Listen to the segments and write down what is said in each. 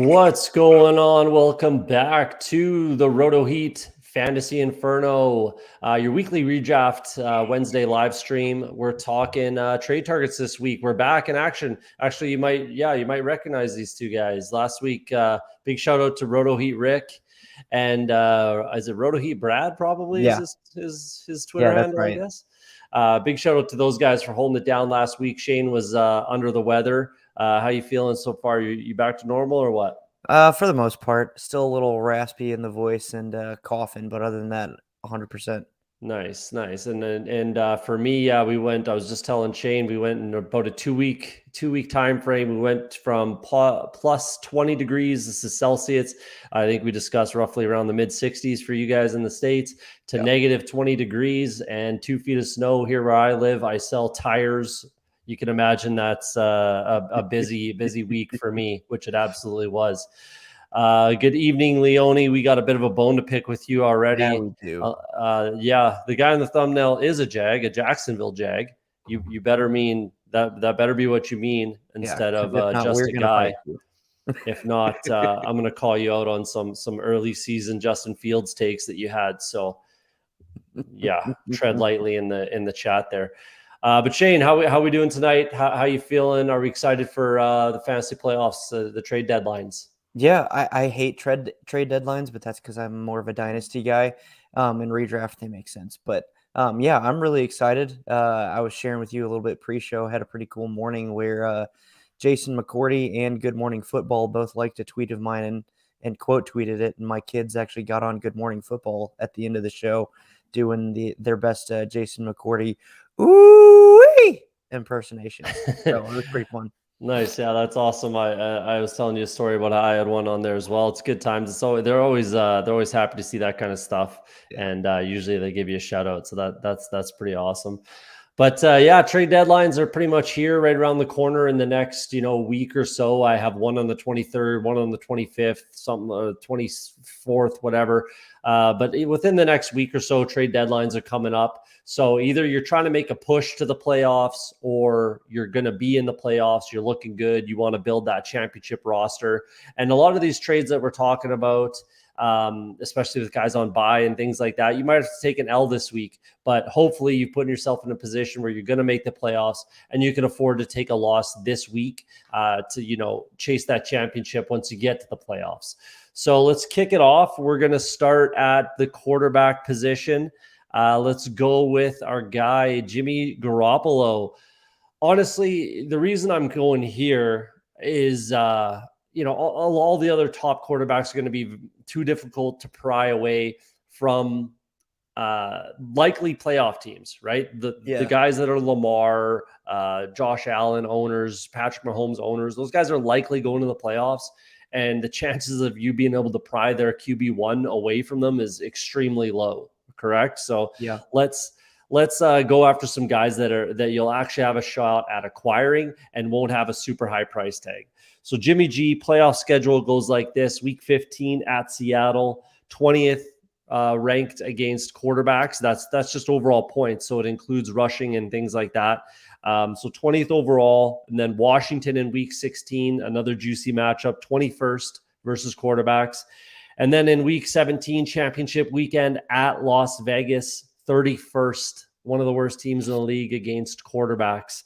What's going on? Welcome back to the Roto Heat Fantasy Inferno, your weekly redraft Wednesday live stream. We're talking trade targets this week. We're back in action. Actually, you might recognize these two guys. Last week, big shout out to Roto Heat Rick, and is it Roto Heat Brad? Probably Yeah. is his Twitter That's handle, right. I guess. Big shout out to those guys for holding it down last week. Shane was under the weather. How you feeling so far? You back to normal or what? For the most part, still a little raspy in the voice and coughing, but other than that, 100%. Nice. And for me, we went. I was just telling Shane, we went in about a two week time frame. We went from plus 20 degrees. This is Celsius. I think we discussed roughly around the mid 60s for you guys in the States to Yep. negative 20 degrees and 2 feet of snow here where I live. I sell tires. You can imagine that's a busy week for me, which it absolutely was. Good evening, Leone. We got a bit of a bone to pick with you already. Yeah, we do. The guy in the thumbnail is a Jacksonville Jag. You better mean that. That better be what you mean instead of if not, just we're a gonna guy. fight you. If not, I'm going to call you out on some early season Justin Fields takes that you had. So yeah, tread lightly in the chat there. But Shane, how we doing tonight? How you feeling? Are we excited for the fantasy playoffs, the trade deadlines? Yeah, I hate trade deadlines, but that's because I'm more of a dynasty guy. In redraft, they make sense. But yeah, I'm really excited. I was sharing with you a little bit pre-show. Had a pretty cool morning where Jason McCourty and Good Morning Football both liked a tweet of mine and quote tweeted it. And my kids actually got on Good Morning Football at the end of the show doing their best Jason McCourty ooh impersonation. So it was pretty fun. Nice, yeah, that's awesome. I was telling you a story about how I had one on there as well. It's good times. So they're always happy to see that kind of stuff, Yeah. and usually they give you a shout out. So that's pretty awesome. But yeah, trade deadlines are pretty much here, right around the corner in the next week or so. I have one on the 23rd, one on the 25th, something 24th, whatever. But within the next week or so, trade deadlines are coming up. So either you're trying to make a push to the playoffs or you're going to be in the playoffs. You're looking good. You want to build that championship roster. And a lot of these trades that we're talking about, especially with guys on bye and things like that, you might have to take an L this week, but hopefully you've put yourself in a position where you're going to make the playoffs and you can afford to take a loss this week to chase that championship once you get to the playoffs. So let's kick it off. We're going to start at the quarterback position. Let's go with our guy, Jimmy Garoppolo. Honestly, the reason I'm going here is, all the other top quarterbacks are going to be too difficult to pry away from likely playoff teams, right? The guys that are Lamar, Josh Allen owners, Patrick Mahomes owners, those guys are likely going to the playoffs. And the chances of you being able to pry their QB1 away from them is extremely low. Correct. So Yeah. let's go after some guys that you'll actually have a shot at acquiring and won't have a super high price tag. So Jimmy G, playoff schedule goes like this: week 15 at Seattle, 20th ranked against quarterbacks. That's just overall points. So it includes rushing and things like that. So 20th overall, and then Washington in week 16, another juicy matchup, 21st versus quarterbacks. And then in week 17, championship weekend at Las Vegas, 31st, one of the worst teams in the league against quarterbacks.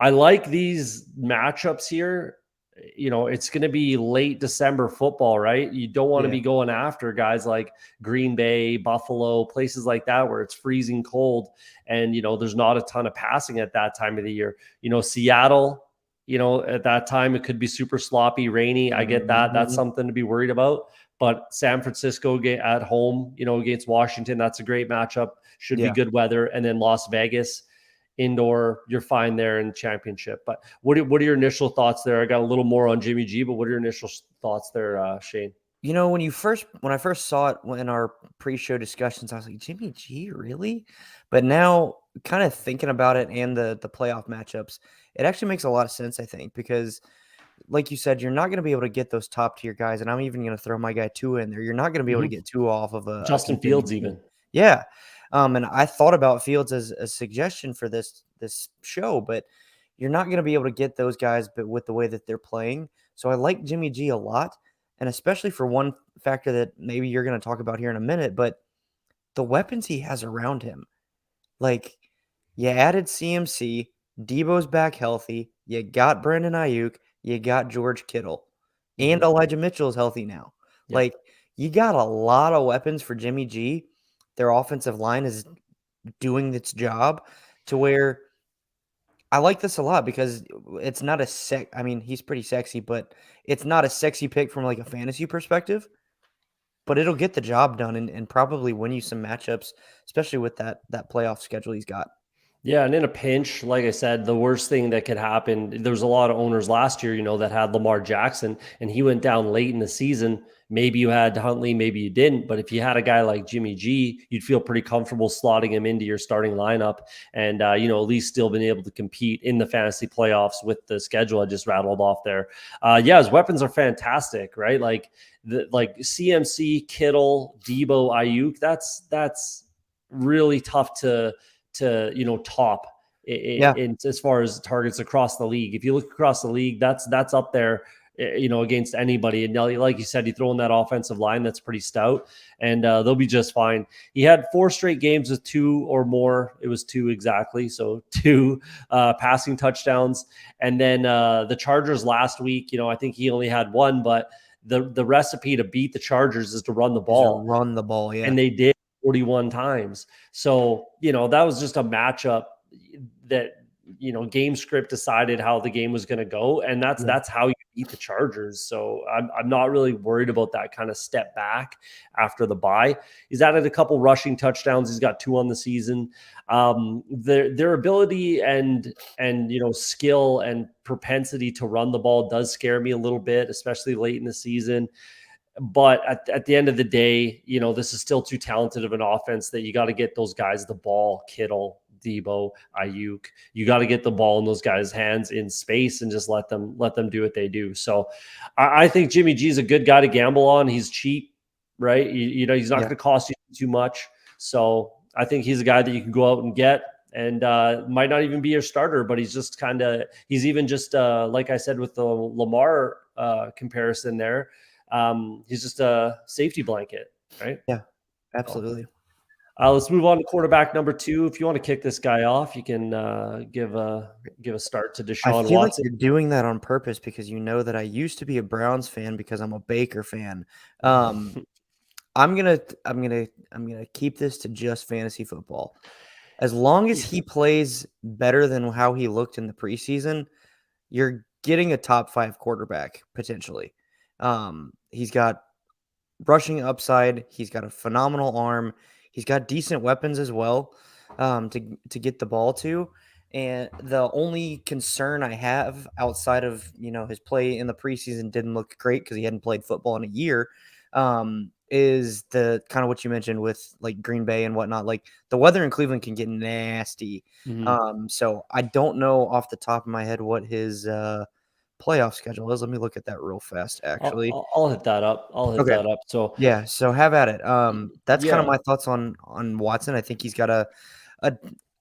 I like these matchups here. It's going to be late December football, right? You don't want to be going after guys like Green Bay, Buffalo, places like that where it's freezing cold and, there's not a ton of passing at that time of the year. Seattle, at that time, it could be super sloppy, rainy. I get that. That's something to be worried about. But San Francisco at home, against Washington, that's a great matchup. Should be good weather. And then Las Vegas, indoor, you're fine there in the championship. But what are your initial thoughts there? I got a little more on Jimmy G, but what are your initial thoughts there, Shane? When I first saw it in our pre-show discussions, I was like, Jimmy G, really? But now, kind of thinking about it and the playoff matchups, it actually makes a lot of sense, I think, because like you said, you're not going to be able to get those top tier guys, and I'm even going to throw my guy Tua in there. You're not going to be able to get Tua off of a Justin Fields even. Yeah. And I thought about Fields as a suggestion for this show, but you're not going to be able to get those guys, but with the way that they're playing. So I like Jimmy G a lot, and especially for one factor that maybe you're going to talk about here in a minute, but the weapons he has around him. Like, you added CMC, Debo's back healthy, you got Brandon Ayuk, you got George Kittle, and Mhm. Elijah Mitchell is healthy now. Yeah. Like, you got a lot of weapons for Jimmy G. Their offensive line is doing its job to where I like this a lot because it's not I mean, he's pretty sexy, but it's not a sexy pick from like a fantasy perspective, but it'll get the job done and probably win you some matchups, especially with that playoff schedule he's got. Yeah, and in a pinch, like I said, the worst thing that could happen, there was a lot of owners last year, that had Lamar Jackson and he went down late in the season. Maybe you had Huntley, maybe you didn't. But if you had a guy like Jimmy G, you'd feel pretty comfortable slotting him into your starting lineup and, at least still been able to compete in the fantasy playoffs with the schedule I just rattled off there. Yeah, his weapons are fantastic, right? Like CMC, Kittle, Debo, Ayuk, that's really tough to top Yeah. in as far as targets across the league. If you look across the league, that's up there, against anybody. And like you said, you throw in that offensive line that's pretty stout, and they'll be just fine. He had 4 straight games with 2 or more. It was 2 exactly, so 2 passing touchdowns. And then the Chargers last week, I think he only had 1, but the recipe to beat the Chargers is to run the Is to ball, run the ball, yeah. and they did 41 times. So, that was just a matchup that, game script decided how the game was going to go. And that's how you beat the Chargers. So I'm not really worried about that kind of step back after the bye. He's added a couple rushing touchdowns. He's got 2 on the season. Their ability and skill and propensity to run the ball does scare me a little bit, especially late in the season. But at the end of the day, this is still too talented of an offense that you got to get those guys the ball. Kittle, Debo, Ayuk. You got to get the ball in those guys' hands in space and just let them do what they do. So I think Jimmy G is a good guy to gamble on. He's cheap, right? He's not going to cost you too much. So I think he's a guy that you can go out and get. And might not even be your starter, but he's just he's even just like I said with the Lamar comparison there. He's just a safety blanket, right? Yeah, absolutely. Let's move on to quarterback number 2. If you want to kick this guy off, you can give a start to I Deshaun feel like Watson. you're doing that on purpose because you know that I used to be a Browns fan because I'm a Baker fan. I'm gonna keep this to just fantasy football. As long as he plays better than how he looked in the preseason, you're getting a top 5 quarterback potentially. He's got rushing upside. He's got a phenomenal arm. He's got decent weapons as well to get the ball to. And the only concern I have outside of his play in the preseason didn't look great because he hadn't played football in a year. Is the kind of what you mentioned with like Green Bay and whatnot. Like the weather in Cleveland can get nasty. So I don't know off the top of my head what his playoff schedule is. Let me look at that real fast, actually. I'll hit that up. Okay. So Yeah, so have at it. That's kind of yeah, my thoughts on Watson. I think he's got a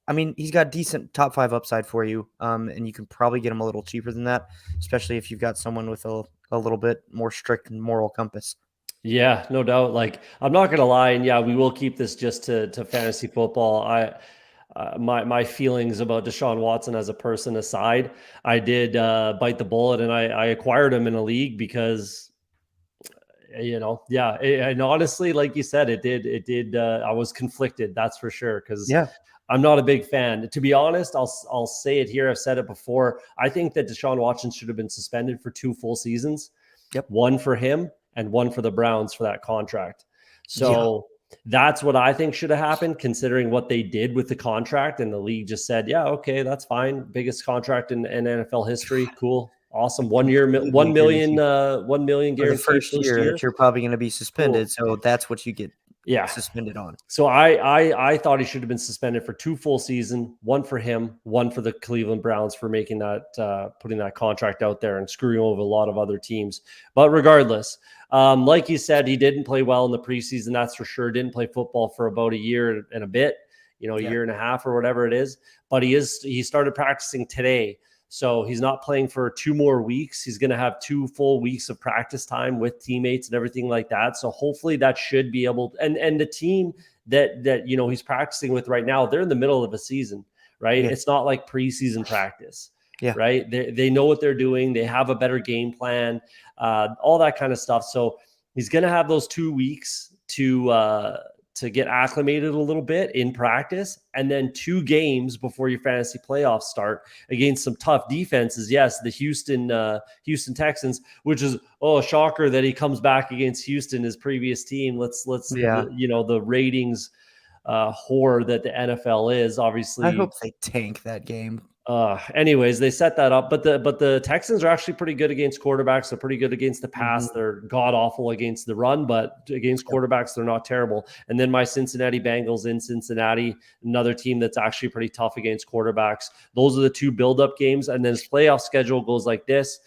I mean, he's got decent top 5 upside for you. And you can probably get him a little cheaper than that, especially if you've got someone with a little bit more strict moral compass. yeah, no doubt. Like I'm not gonna lie, and yeah, we will keep this just to fantasy football. My feelings about Deshaun Watson as a person aside, I did bite the bullet and I acquired him in a league because and honestly, like you said, it did. I was conflicted, that's for sure, because Yeah. I'm not a big fan. To be honest, I'll say it here. I've said it before. I think that Deshaun Watson should have been suspended for 2 full seasons. Yep. One for him and one for the Browns for that contract. Yeah. So that's what I think should have happened, considering what they did with the contract. And the league just said, yeah, okay, that's fine. Biggest contract in NFL history. Cool. Awesome. 1 year, Completely 1 agree with million, you. 1 million For the guaranteed first year that you're probably going to be suspended, Cool. so that's what you get Yeah. suspended on. So I thought he should have been suspended for 2 full seasons, one for him, one for the Cleveland Browns for making that putting that contract out there and screwing over a lot of other teams. But regardless, like you said, he didn't play well in the preseason. That's for sure. Didn't play football for about a year and a bit, a year and a half or whatever it is. But he started practicing today. So he's not playing for 2 more weeks. He's going to have 2 full weeks of practice time with teammates and everything like that. So hopefully that should be able to, and the team that he's practicing with right now, they're in the middle of a season, right? Yeah. It's not like preseason practice. Yeah. Right. They know what they're doing. They have a better game plan, all that kind of stuff. So he's going to have those 2 weeks to get acclimated a little bit in practice, and then 2 games before your fantasy playoffs start against some tough defenses. Yes, the Houston Texans, which is shocker that he comes back against Houston, his previous team. Let's the ratings whore that the NFL is. Obviously, I hope they tank that game. Anyways, they set that up, but the Texans are actually pretty good against quarterbacks. They're pretty good against the pass. Mm-hmm. They're god awful against the run, but against quarterbacks, they're not terrible. And then my Cincinnati Bengals in Cincinnati, another team that's actually pretty tough against quarterbacks. Those are the 2 build-up games, and then his playoff schedule goes like this: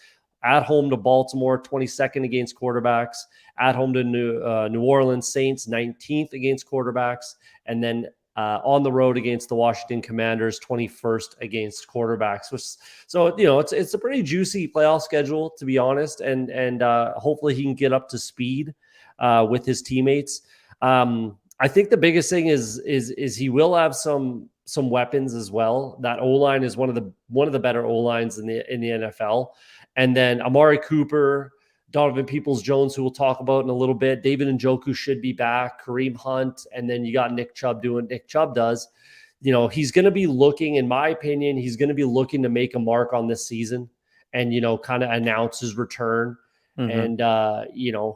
at home to Baltimore, 22nd against quarterbacks; at home to New Orleans Saints, 19th against quarterbacks; and then on the road against the Washington Commanders, 21st against quarterbacks. So it's a pretty juicy playoff schedule, to be honest, and hopefully he can get up to speed with his teammates. I think the biggest thing is he will have some weapons as well. That O-line is one of the better O-lines in the NFL, and then Amari Cooper, Donovan Peoples-Jones, who we'll talk about in a little bit. David Njoku should be back. Kareem Hunt. And then you got Nick Chubb doing what Nick Chubb does. He's going to be looking, in my opinion, he's going to be looking to make a mark on this season and, kind of announce his return and,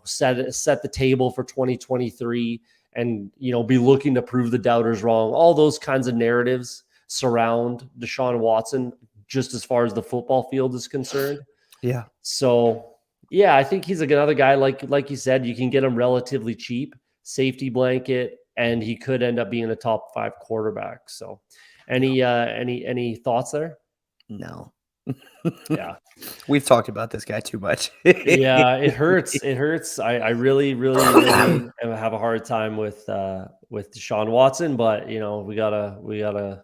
set the table for 2023 and, be looking to prove the doubters wrong. All those kinds of narratives surround Deshaun Watson, just as far as the football field is concerned. Yeah. So, yeah, I think he's another guy, like you said, you can get him relatively cheap, safety blanket, and he could end up being a top 5 quarterback. So any thoughts there? No. Yeah. We've talked about this guy too much. Yeah, it hurts. It hurts. I really, really, really have a hard time with Deshaun Watson, but we gotta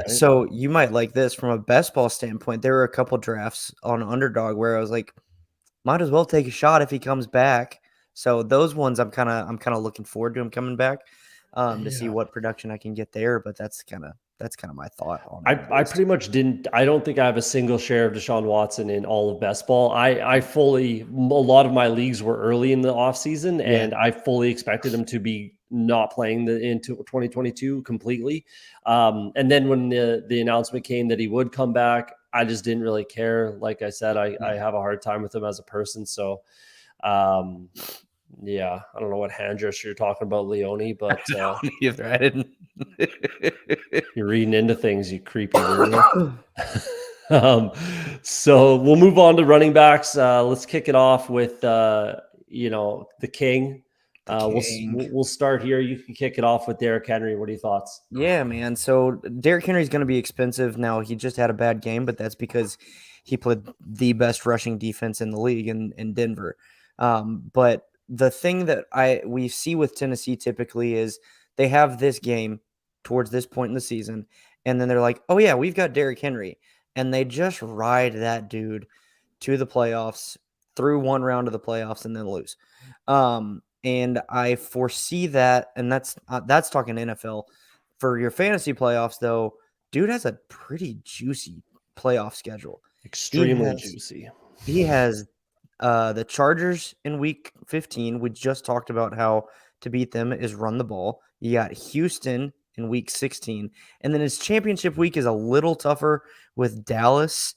So you might like this from a best ball standpoint. There were a couple drafts on Underdog where I was like, might as well take a shot if he comes back. So those ones I'm kind of looking forward to him coming back to see what production I can get there. But that's kind of my thought on it. I pretty much didn't. I don't think I have a single share of Deshaun Watson in all of best ball. A lot of my leagues were early in the offseason, and I fully expected him to be not playing into 2022 completely. And then when the announcement came that he would come back, I just didn't really care. Like I said, I have a hard time with him as a person. So, I don't know what hand gesture you're talking about, Leone, but I didn't. You're reading into things, you creepy weirdo. So we'll move on to running backs. Let's kick it off with the king. We'll start here. You can kick it off with Derrick Henry. What are your thoughts? Yeah, man. So Derrick Henry's going to be expensive. Now, he just had a bad game, but that's because he played the best rushing defense in the league in Denver. But the thing that we see with Tennessee typically is they have this game towards this point in the season, and then they're like, oh, yeah, we've got Derrick Henry. And they just ride that dude to the playoffs, through one round of the playoffs, and then lose. And I foresee that, and that's talking NFL. For your fantasy playoffs, though, dude has a pretty juicy playoff schedule. Extremely juicy. He has the Chargers in week 15. We just talked about how to beat them is run the ball. You got Houston in week 16. And then his championship week is a little tougher with Dallas.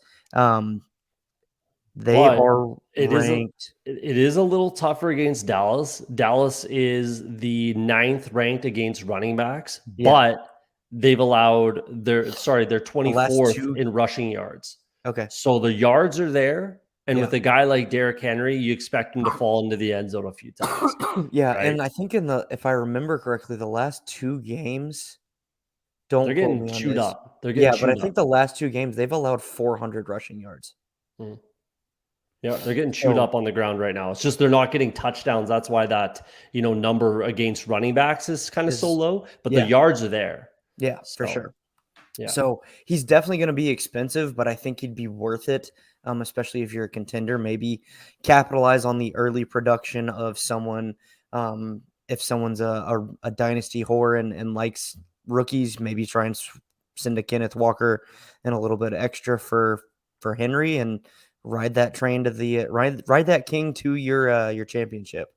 They are ranked. It is a little tougher against Dallas. Dallas is the 9th ranked against running backs, but they've allowed they're 24th in rushing yards. Okay. So the yards are there. And with a guy like Derrick Henry, you expect him to fall into the end zone a few times. Right? And I think if I remember correctly, the last 2 games, they're getting chewed up. But I think the last 2 games they've allowed 400 rushing yards. Mm. Yeah, they're getting chewed up on the ground right now. It's just they're not getting touchdowns. That's why that number against running backs is kind of so low. But the yards are there. Yeah, for sure. Yeah. So he's definitely going to be expensive, but I think he'd be worth it, especially if you're a contender. Maybe capitalize on the early production of someone. If someone's a dynasty whore and likes rookies, maybe try and send a Kenneth Walker and a little bit extra for Henry and ride that train to the ride that king to your championship.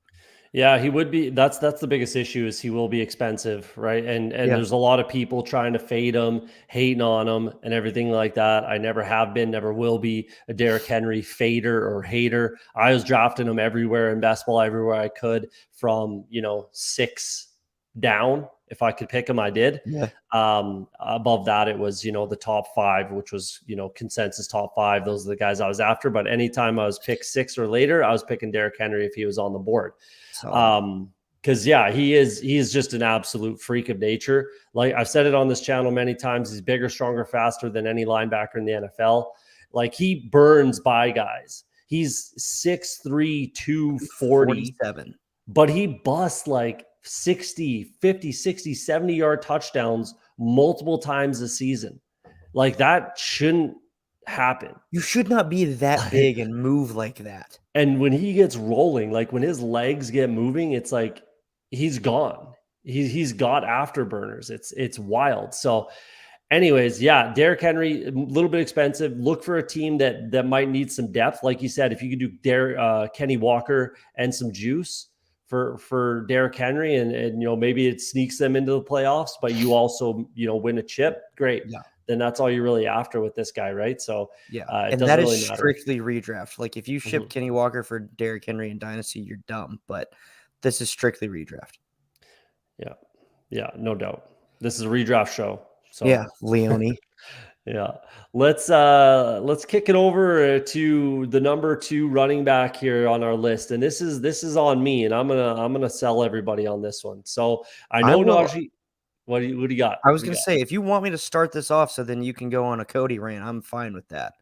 Yeah, he would be. That's the biggest issue is he will be expensive, right? And Yeah, there's a lot of people trying to fade him, hating on him, and everything like that. I never have been, never will be a Derrick Henry fader or hater. I was drafting him everywhere in best ball, everywhere I could, from 6 down. If I could pick him, I did. yeah, Above that, it was the top 5, which was consensus top 5. Those are the guys I was after. But anytime I was picked 6 or later, I was picking Derrick Henry if he was on the board. solid. Because he is just an absolute freak of nature. Like I've said it on this channel many times, he's bigger, stronger, faster than any linebacker in the NFL. Like he burns by guys. He's 6'3", 240, 47. but he busts like 60, 50, 60, 70-yard touchdowns multiple times a season. Like that shouldn't happen. You should not be that big and move like that. And when he gets rolling, like when his legs get moving, it's like he's gone. He's got afterburners. It's wild. So, anyways, yeah, Derrick Henry, a little bit expensive. Look for a team that might need some depth. Like you said, if you could do Kenny Walker and some juice for Derrick Henry, and maybe it sneaks them into the playoffs, but you also win a chip. Great. Yeah. Then that's all you're really after with this guy, right? So Yeah, it and doesn't that really is matter. strictly redraft. Like if you ship Mhm. Kenny Walker for Derrick Henry in Dynasty, you're dumb. But this is strictly redraft. Yeah. Yeah, no doubt. This is a redraft show. So Yeah, Leone. yeah. Let's kick it over to the number 2 running back here on our list. And this is on me, and I'm gonna sell everybody on this one. So I I know will. Najee. What do you got? I What was do you gonna got? say if you want me to start this off, so then you can go on a Cody rant. I'm fine with that.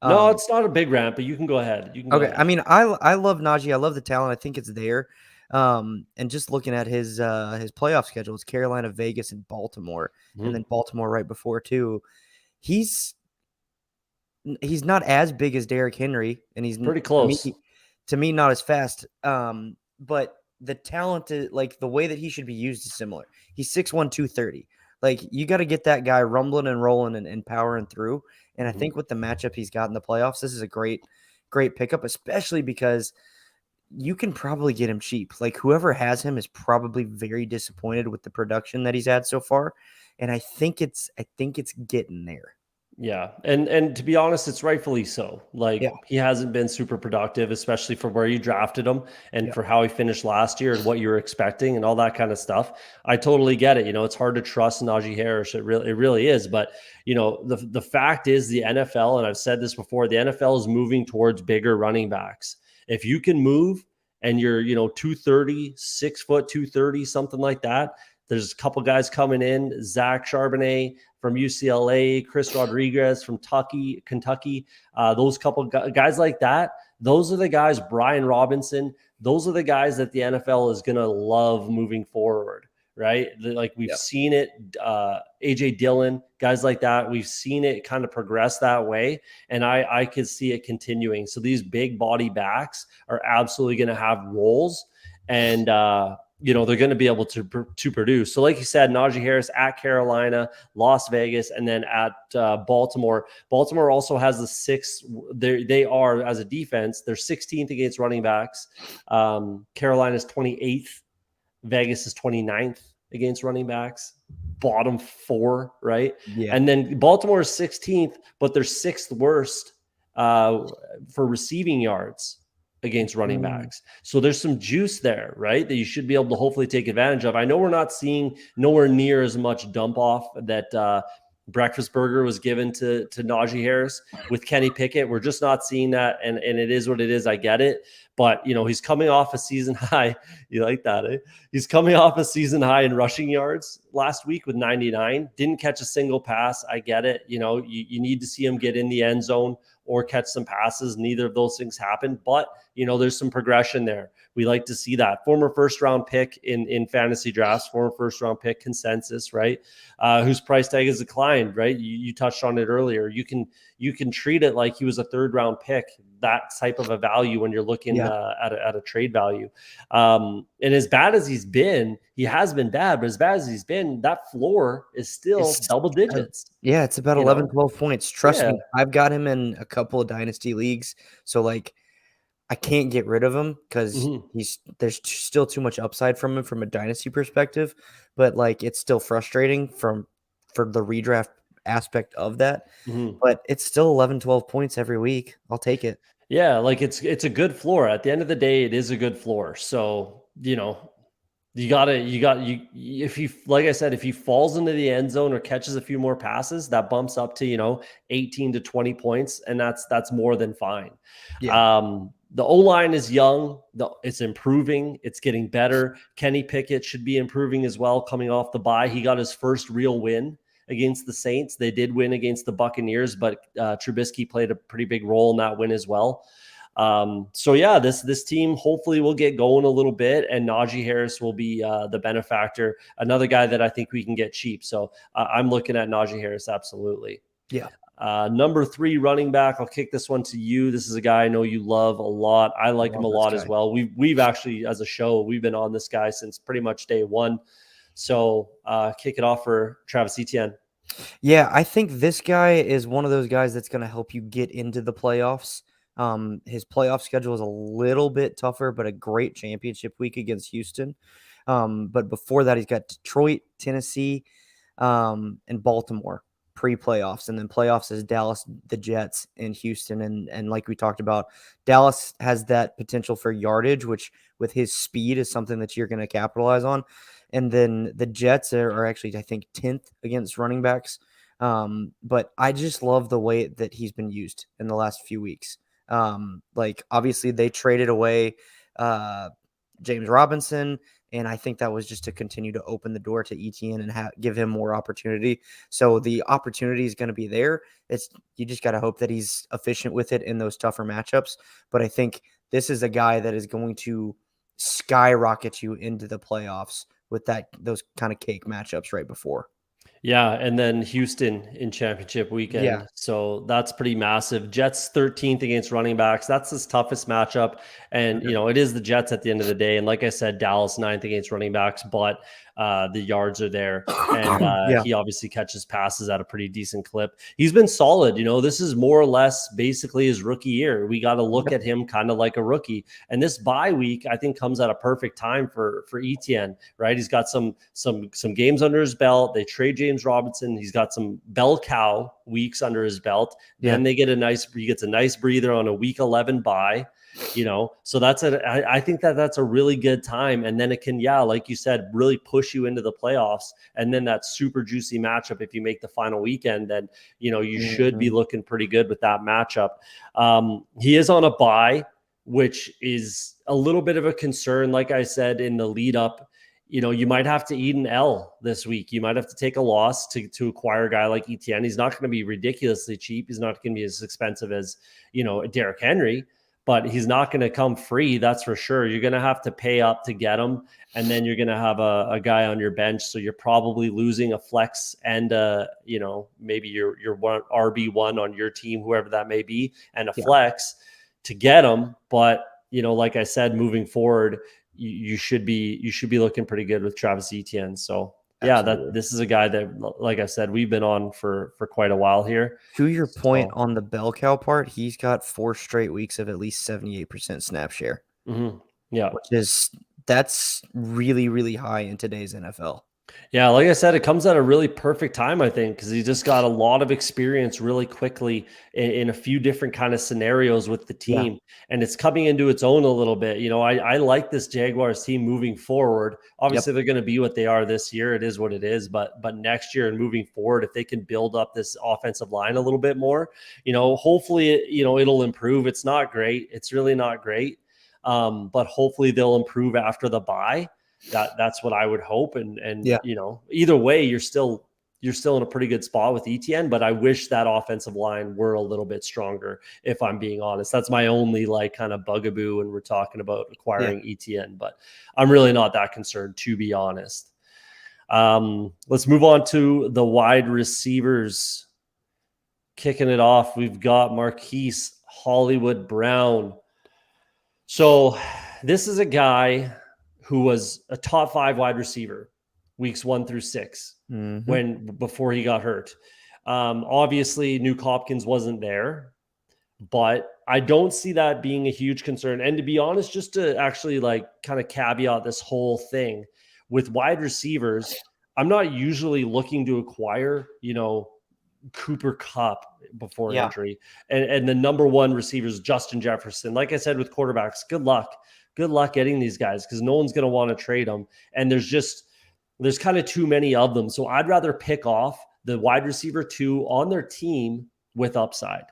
No, Um, it's not a big rant, but you can go ahead. You can go okay. ahead. I mean, I love Najee. I love the talent. I think it's there. And just looking at his playoff schedule, it's Carolina, Vegas, and Baltimore, and Mhm. then Baltimore right before too. He's not as big as Derrick Henry, and he's Pretty to me close. not as fast. But the talent, like the way that he should be used, is similar. He's 6'1", 230. Like you got to get that guy rumbling and rolling and powering through. And I Mhm. think with the matchup he's got in the playoffs, this is a great pickup, especially because you can probably get him cheap. Like whoever has him is probably very disappointed with the production that he's had so far. And I think it's getting there. Yeah. And to be honest, it's rightfully so. Yeah. Like he hasn't been super productive, especially for where you drafted him and Yeah. for how he finished last year and what you were expecting and all that kind of stuff. I totally get it. It's hard to trust Najee Harris. It really is. But the fact is the NFL, and I've said this before, the NFL is moving towards bigger running backs. If you can move and you're, 230, 6', 230, something like that. There's a couple guys coming in, Zach Charbonnet from UCLA, Chris Rodriguez from Kentucky. Those couple guys like that, those are the guys, Brian Robinson, those are the guys that the NFL is going to love moving forward, right? Like we've seen it, AJ Dillon, guys like that. We've seen it kind of progress that way. And I could see it continuing. So these big body backs are absolutely going to have roles. And, they're going to be able to produce. So like you said, Najee Harris at Carolina, Las Vegas, and then at Baltimore. Baltimore also has the 6th. They are, as a defense, they're 16th against running backs. Carolina's 28th. Vegas is 29th against running backs. Bottom 4, right? Yeah. And then Baltimore is 16th, but they're 6th worst for receiving yards against running backs. So there's some juice there, right? That you should be able to hopefully take advantage of. I know we're not seeing nowhere near as much dump off that breakfast burger was given to Najee Harris with Kenny Pickett. We're just not seeing that. And it is what it is. I get it. But, he's coming off a season high. You like that, eh? He's coming off a season high in rushing yards last week with 99. Didn't catch a single pass. I get it. You need to see him get in the end zone or catch some passes. Neither of those things happened. But there's some progression there. We like to see that. Former first round pick in fantasy drafts, former first round pick consensus, right? Whose price tag has declined, right? You touched on it earlier. You can treat it like he was a third round pick, that type of a value when you're looking at a trade value. And as bad as he's been, he has been bad, but as bad as he's been, that floor is still double digits. Yeah, it's about 11, 12 points. Trust me, I've got him in a couple of dynasty leagues. So like, I can't get rid of him because there's still too much upside from him from a dynasty perspective. But like, it's still frustrating for the redraft aspect of that. But it's still 11, 12 points every week. I'll take it. Yeah, like it's a good floor. At the end of the day, it is a good floor. So, if you, like I said, if he falls into the end zone or catches a few more passes, that bumps up to, 18 to 20 points. And that's more than fine. Yeah. The O-line is young. It's improving. It's getting better. Kenny Pickett should be improving as well coming off the bye. He got his first real win against the Saints. They did win against the Buccaneers, but Trubisky played a pretty big role in that win as well. So yeah, this team hopefully will get going a little bit, and Najee Harris will be the benefactor. Another guy that I think we can get cheap. So I'm looking at Najee Harris. Absolutely. Yeah. Number 3 running back. I'll kick this one to you. This is a guy I know you love a lot. I like him a lot as well. We've actually, as a show, we've been on this guy since pretty much day one. So kick it off for Travis Etienne. Yeah, I think this guy is one of those guys that's going to help you get into the playoffs. His playoff schedule is a little bit tougher, but a great championship week against Houston. But before that, he's got Detroit, Tennessee, and Baltimore pre-playoffs, and then playoffs is Dallas, the Jets, and Houston. And like we talked about, Dallas has that potential for yardage, which with his speed is something that you're going to capitalize on. And then the Jets are actually, I think, 10th against running backs. But I just love the way that he's been used in the last few weeks. Like obviously they traded away James Robinson, and I think that was just to continue to open the door to Etienne and give him more opportunity. So the opportunity is going to be there. You just got to hope that he's efficient with it in those tougher matchups. But I think this is a guy that is going to skyrocket you into the playoffs with those kind of cake matchups right before. Yeah, and then Houston in championship weekend. Yeah. So that's pretty massive. Jets 13th against running backs. That's his toughest matchup. And, it is the Jets at the end of the day. And like I said, Dallas 9th against running backs, but the yards are there. And he obviously catches passes at a pretty decent clip. He's been solid. This is more or less basically his rookie year. We got to look at him kind of like a rookie. And this bye week, I think, comes at a perfect time for Etienne, right? He's got some games under his belt. They trade James Robinson. He's got some bell cow weeks under his belt. Then he gets a nice breather on a week 11 bye. So I think that's a really good time. And then it can, like you said, really push you into the playoffs. And then that super juicy matchup, if you make the final weekend, then, you should be looking pretty good with that matchup. He is on a bye, which is a little bit of a concern. Like I said, in the lead up, you might have to eat an L this week. You might have to take a loss to acquire a guy like Etienne. He's not going to be ridiculously cheap. He's not going to be as expensive as, Derrick Henry. But he's not going to come free, that's for sure. You're going to have to pay up to get him, and then you're going to have a guy on your bench. So you're probably losing a flex and maybe your one RB1 on your team, whoever that may be, and a flex to get him. But like I said, moving forward, you should be looking pretty good with Travis Etienne. So this is a guy that, like I said, we've been on for quite a while here. To your point on the bell cow part, he's got 4 straight weeks of at least 78% snap share. Yeah, that's really, really high in today's NFL. Yeah, like I said, it comes at a really perfect time, I think, because he just got a lot of experience really quickly in a few different kind of scenarios with the team. And it's coming into its own a little bit. I like this Jaguars team moving forward. Obviously, they're going to be what they are this year. It is what it is. But next year and moving forward, if they can build up this offensive line a little bit more, hopefully, it'll improve. It's not great. It's really not great. But hopefully they'll improve after the bye. That's what I would hope. And either way, you're still you're still in a pretty good spot with Etienne, but I wish that offensive line were a little bit stronger, if I'm being honest. That's my only like kind of bugaboo when we're talking about acquiring Etienne, but I'm really not that concerned, to be honest. Let's move on to the wide receivers. Kicking it off, we've got Marquise Hollywood Brown. So this is a guy who was a top 5 wide receiver weeks 1 through 6 before he got hurt. Obviously, Nuke Hopkins wasn't there, but I don't see that being a huge concern. And to be honest, just to actually like kind of caveat this whole thing with wide receivers, I'm not usually looking to acquire, Cooper Kupp before injury. And the number 1 receiver is Justin Jefferson. Like I said, with quarterbacks, good luck. Good luck getting these guys because no one's going to want to trade them. And there's kind of too many of them. So I'd rather pick off the wide receiver 2 on their team with upside.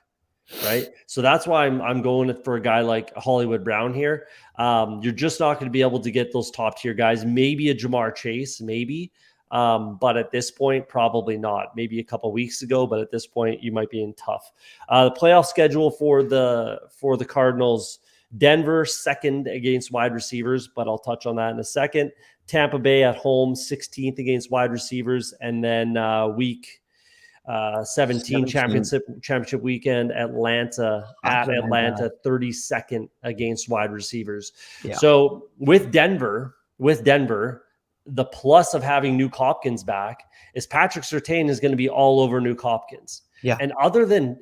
Right. So that's why I'm going for a guy like Hollywood Brown here. You're just not going to be able to get those top tier guys. Maybe a Jamar Chase, maybe. But at this point, probably not. Maybe a couple weeks ago, but at this point, you might be in tough. The playoff schedule for the Cardinals: Denver second against wide receivers, but I'll touch on that in a second. Tampa Bay at home, 16th against wide receivers, and then week 17 championship weekend, Atlanta at Atlanta, 32nd against wide receivers. Yeah. So with Denver, the plus of having Nuke Hopkins back is Patrick Surtain is going to be all over Nuke Hopkins. Yeah. And other than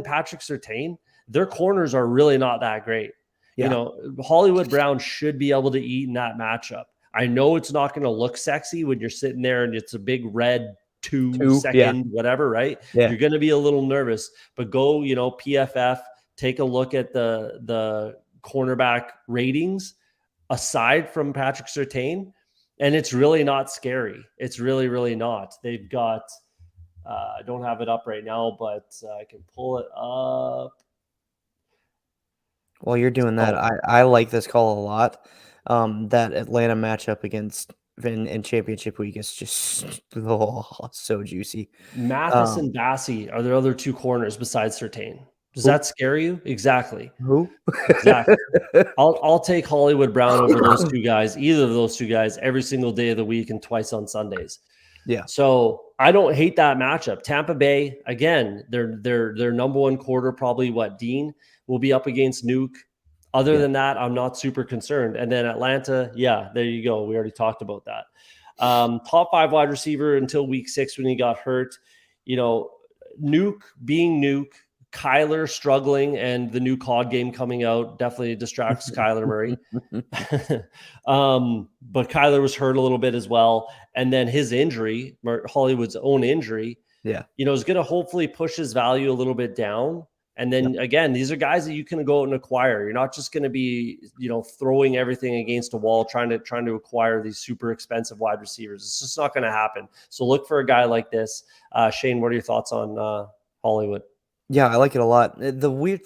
Patrick Surtain, their corners are really not that great. Yeah. Hollywood Brown should be able to eat in that matchup. I know it's not going to look sexy when you're sitting there and it's a big red 2-second, whatever, right? Yeah. You're going to be a little nervous, but go, PFF, take a look at the cornerback ratings aside from Patrick Surtain, and it's really not scary. It's really, really not. They've got, I don't have it up right now, but I can pull it up. While you're doing that, I like this call a lot. That Atlanta matchup against in championship week is just so juicy. Mathis and Bassey are their other 2 corners besides Surtain. Does that scare you? Exactly. Who? Exactly. I'll take Hollywood Brown over those 2 guys, either of those 2 guys, every single day of the week and twice on Sundays. Yeah. So I don't hate that matchup. Tampa Bay, again, their number 1 quarter, probably Dean will be up against Nuke. Other than that, I'm not super concerned. And then Atlanta, there you go. We already talked about that. Top 5 wide receiver until week 6 when he got hurt. Nuke being Nuke, Kyler struggling, and the new COD game coming out definitely distracts Kyler Murray. But Kyler was hurt a little bit as well. And then his injury, Hollywood's own injury, is going to hopefully push his value a little bit down. And then again, these are guys that you can go out and acquire. You're not just going to be, throwing everything against a wall, trying to acquire these super expensive wide receivers. It's just not going to happen. So look for a guy like this. Shane, what are your thoughts on Hollywood? Yeah, I like it a lot. The weird,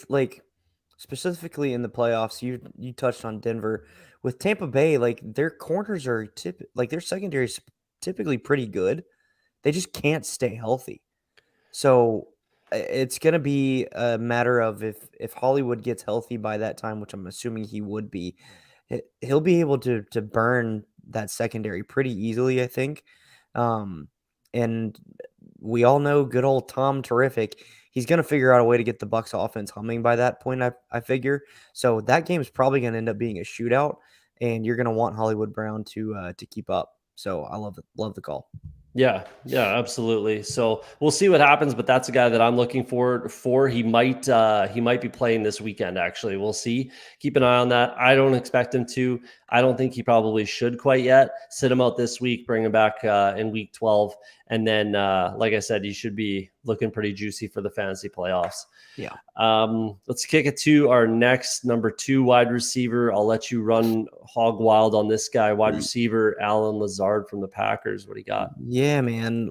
specifically in the playoffs, you touched on Denver. With Tampa Bay, their corners are their secondary is typically pretty good. They just can't stay healthy. So it's going to be a matter of if Hollywood gets healthy by that time, which I'm assuming he would be, he'll be able to burn that secondary pretty easily, I think. And we all know good old Tom Terrific. He's going to figure out a way to get the Bucs offense humming by that point, I figure. So that game is probably going to end up being a shootout, and you're going to want Hollywood Brown to keep up. So I love the call. Yeah, absolutely. So we'll see what happens, but that's a guy that I'm looking forward for. He might be playing this weekend. Actually, we'll see. Keep an eye on that. I don't expect him to. I don't think he probably should quite yet. Sit him out this week, bring him back in week 12, and then, like I said, he should be looking pretty juicy for the fantasy playoffs. Yeah. Let's kick it to our next number 2 wide receiver. I'll let you run hog wild on this guy. Wide receiver Allen Lazard from the Packers. What do you got? Yeah, man.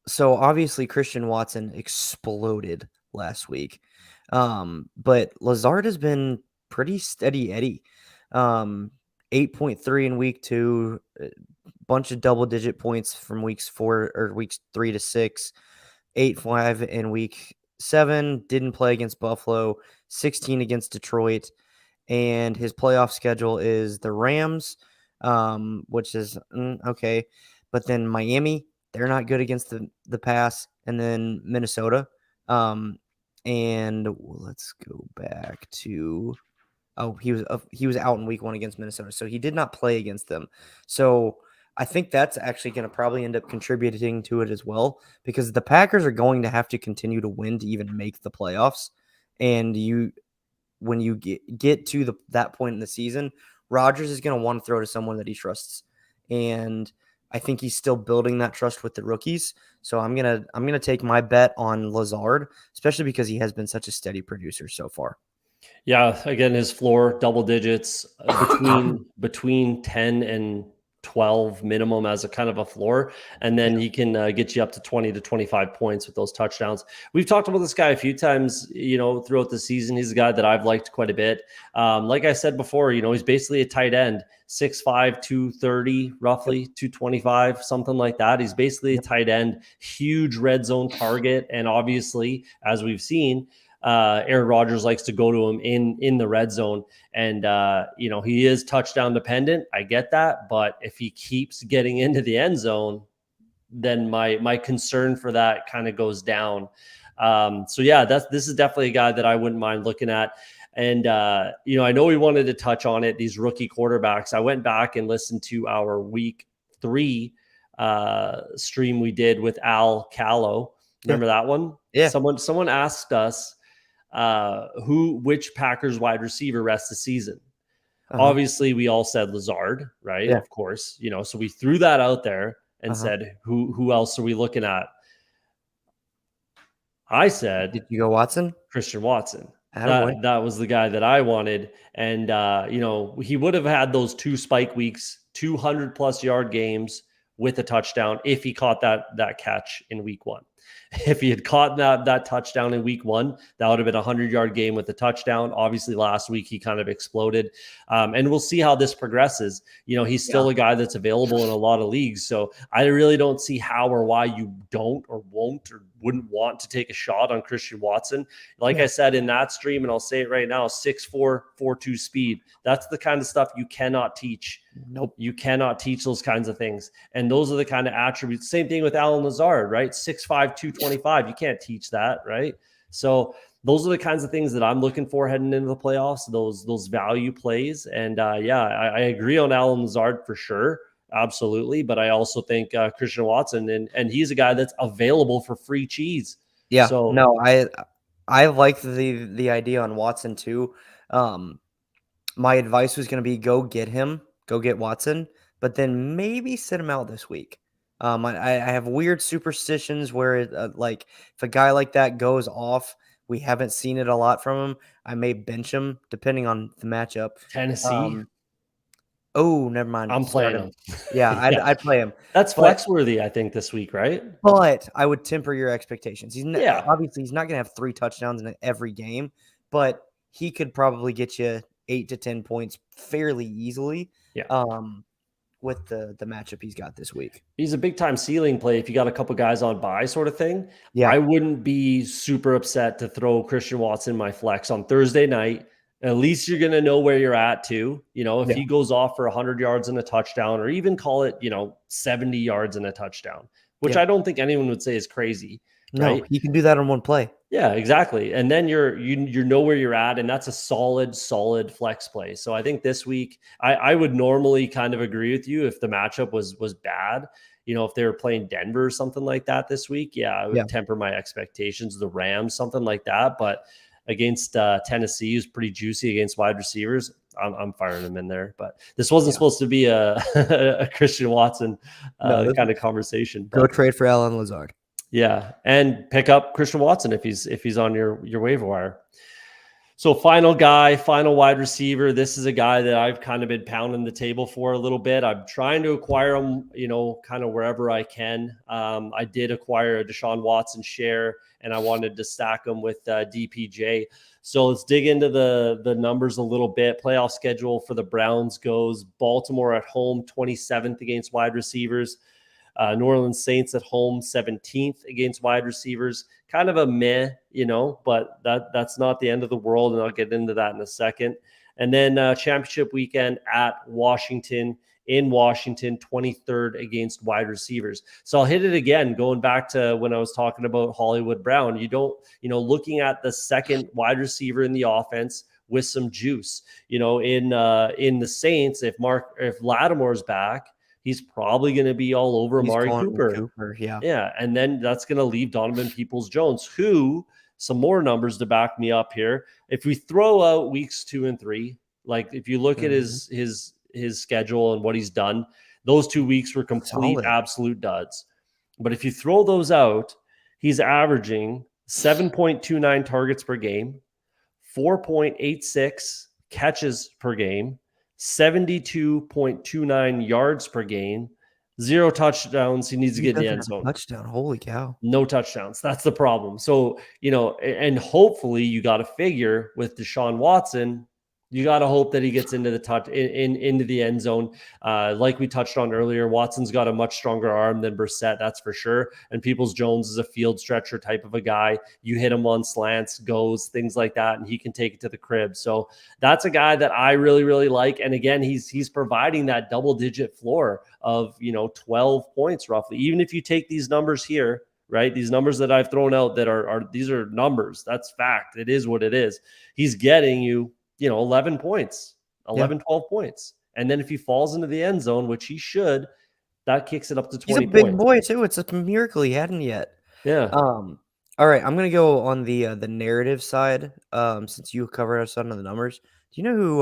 So obviously Christian Watson exploded last week. But Lazard has been pretty steady Eddie. 8.3 in week 2, bunch of double-digit points from weeks 3 to 6, 8-5 in week 7. Didn't play against Buffalo, 16 against Detroit, and his playoff schedule is the Rams, which is okay, but then Miami, they're not good against the pass, and then Minnesota. And let's go back to he was out in week 1 against Minnesota, so he did not play against them. So I think that's actually going to probably end up contributing to it as well, because the Packers are going to have to continue to win to even make the playoffs. And when you get to that point in the season, Rodgers is going to want to throw to someone that he trusts, and I think he's still building that trust with the rookies. So I'm gonna take my bet on Lazard, especially because he has been such a steady producer so far. Yeah, again, his floor double digits, between 10 and 12 minimum as a kind of a floor, and then he can get you up to 20 to 25 points with those touchdowns. We've talked about this guy a few times, throughout the season. He's a guy that I've liked quite a bit. Like I said before, he's basically a tight end, 6'5", 230, roughly 225, something like that. He's basically a tight end, huge red zone target, and obviously, as we've seen, Aaron Rodgers likes to go to him in the red zone, and he is touchdown dependent. I get that, but if he keeps getting into the end zone, then my concern for that kind of goes down. So yeah, this is definitely a guy that I wouldn't mind looking at. And I know we wanted to touch on it, these rookie quarterbacks. I went back and listened to our week 3 stream we did with Al Callow. Remember that one? Yeah. Someone asked us which Packers wide receiver rests the season. Obviously, we all said Lazard, right? Yeah. Of course, so we threw that out there and said, who else are we looking at? I said, did you go Watson? Christian Watson. That was the guy that I wanted. And, he would have had those 2 spike weeks, 200+ yard games with a touchdown if he caught that catch in week 1. If he had caught that touchdown in week 1, that would have been a 100-yard game with a touchdown. Obviously, last week he kind of exploded. And we'll see how this progresses. He's still a guy that's available in a lot of leagues. So I really don't see how or why you don't or won't or wouldn't want to take a shot on Christian Watson. Like I said in that stream, and I'll say it right now, 6'4", 4.2 speed. That's the kind of stuff you cannot teach. Nope. You cannot teach those kinds of things. And those are the kind of attributes. Same thing with Alan Lazard, right? 6'5", 225. You can't teach that, right? So those are the kinds of things that I'm looking for heading into the playoffs, those value plays. And I agree on Alan Lazard for sure. Absolutely. But I also think Christian Watson, and he's a guy that's available for free cheese. Yeah. So no, I like the idea on Watson too. My advice was going to be go get Watson, but then maybe sit him out this week. I have weird superstitions where if a guy like that goes off, we haven't seen it a lot from him, I may bench him depending on the matchup. Tennessee. Oh, never mind. I'm playing him. Yeah, I'd play him. That's flex worthy, I think, this week, right? But I would temper your expectations. Obviously he's not going to have 3 touchdowns in every game, but he could probably get you 8 to 10 points fairly easily. Yeah. With the matchup he's got this week. He's a big time ceiling play if you got a couple guys on bye sort of thing. Yeah. I wouldn't be super upset to throw Christian Watson in my flex on Thursday night. At least you're going to know where you're at too. If he goes off for 100 yards and a touchdown, or even call it, 70 yards and a touchdown, which I don't think anyone would say is crazy. No, right? You can do that on one play. Yeah, exactly. And then you know where you're at, and that's a solid flex play. So I think this week I would normally kind of agree with you if the matchup was bad. If they were playing Denver or something like that this week, I would temper my expectations. The Rams, something like that. But against Tennessee, who's pretty juicy against wide receivers, I'm firing him in there. But this wasn't supposed to be a Christian Watson kind of conversation. Go trade for Alan Lazard. Yeah, and pick up Christian Watson if he's on your waiver wire. So final guy, final wide receiver. This is a guy that I've kind of been pounding the table for a little bit. I'm trying to acquire him, kind of wherever I can. I did acquire a Deshaun Watson share, and I wanted to stack him with DPJ. So let's dig into the numbers a little bit. Playoff schedule for the Browns goes Baltimore at home, 27th against wide receivers. New Orleans Saints at home, 17th against wide receivers. Kind of a meh, but that's not the end of the world, and I'll get into that in a second. And then championship weekend at Washington, in Washington, 23rd against wide receivers. So I'll hit it again, going back to when I was talking about Hollywood Brown. You don't, looking at the second wide receiver in the offense with some juice, in the Saints, if Lattimore's back, he's probably going to be all over Amari Cooper. Yeah. Yeah. And then that's going to leave Donovan Peoples-Jones, who, some more numbers to back me up here. If we throw out weeks 2 and 3, like if you look at his schedule and what he's done, those 2 weeks were complete, absolute duds. But if you throw those out, he's averaging 7.29 targets per game, 4.86 catches per game, 72.29 yards per game, 0 touchdowns. He needs to get in the end zone. Touchdown. Holy cow. No touchdowns. That's the problem. So, and hopefully you got to figure with Deshaun Watson, you got to hope that he gets into the into the end zone. Like we touched on earlier, Watson's got a much stronger arm than Brissett, that's for sure. And Peoples-Jones is a field stretcher type of a guy. You hit him on slants, goes, things like that, and he can take it to the crib. So that's a guy that I really, really like. And again, he's providing that double-digit floor of 12 points roughly. Even if you take these numbers here, right? These numbers that I've thrown out that these are numbers. That's fact. It is what it is. He's getting you 11 points, 12 points. And then if he falls into the end zone, which he should, that kicks it up to 20 points. He's a big boy too. It's a miracle he hadn't yet. Yeah. All right, I'm going to go on the narrative side since you covered us on the numbers. Do you know who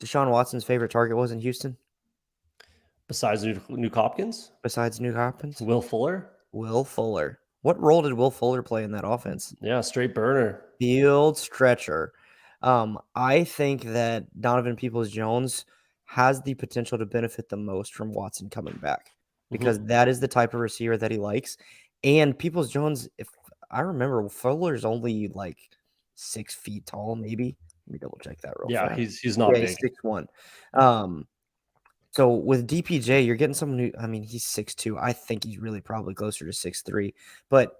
Deshaun Watson's favorite target was in Houston? Besides Nuke Hopkins? Besides Nuke Hopkins? Will Fuller? Will Fuller. What role did Will Fuller play in that offense? Yeah, straight burner. Field stretcher. I think that Donovan Peoples-Jones has the potential to benefit the most from Watson coming back because that is the type of receiver that he likes. And Peoples-Jones, if I remember, Fuller's only like 6 feet tall, maybe. Let me double check that real fast. Yeah, he's not big. He's 6'1". So with DPJ, you're getting someone who, he's 6'2". I think he's really probably closer to 6'3", but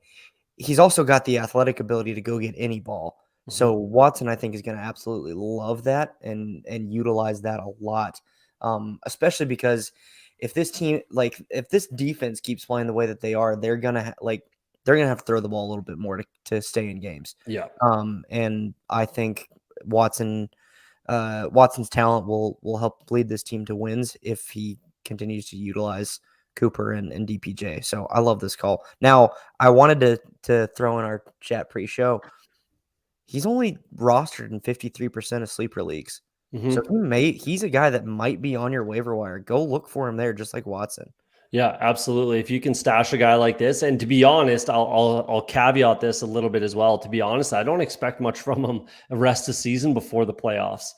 he's also got the athletic ability to go get any ball. So Watson, I think, is going to absolutely love that and utilize that a lot, especially because if this team, if this defense keeps playing the way that they are, they're gonna have to throw the ball a little bit more to stay in games. Yeah. And I think Watson's talent will help lead this team to wins if he continues to utilize Cooper and DPJ. So I love this call. Now, I wanted to throw in our chat pre-show. He's only rostered in 53% of sleeper leagues. So he's a guy that might be on your waiver wire. Go look for him there, just like Watson. Yeah, absolutely. If you can stash a guy like this, and to be honest, I'll caveat this a little bit as well. To be honest, I don't expect much from him the rest of the season before the playoffs.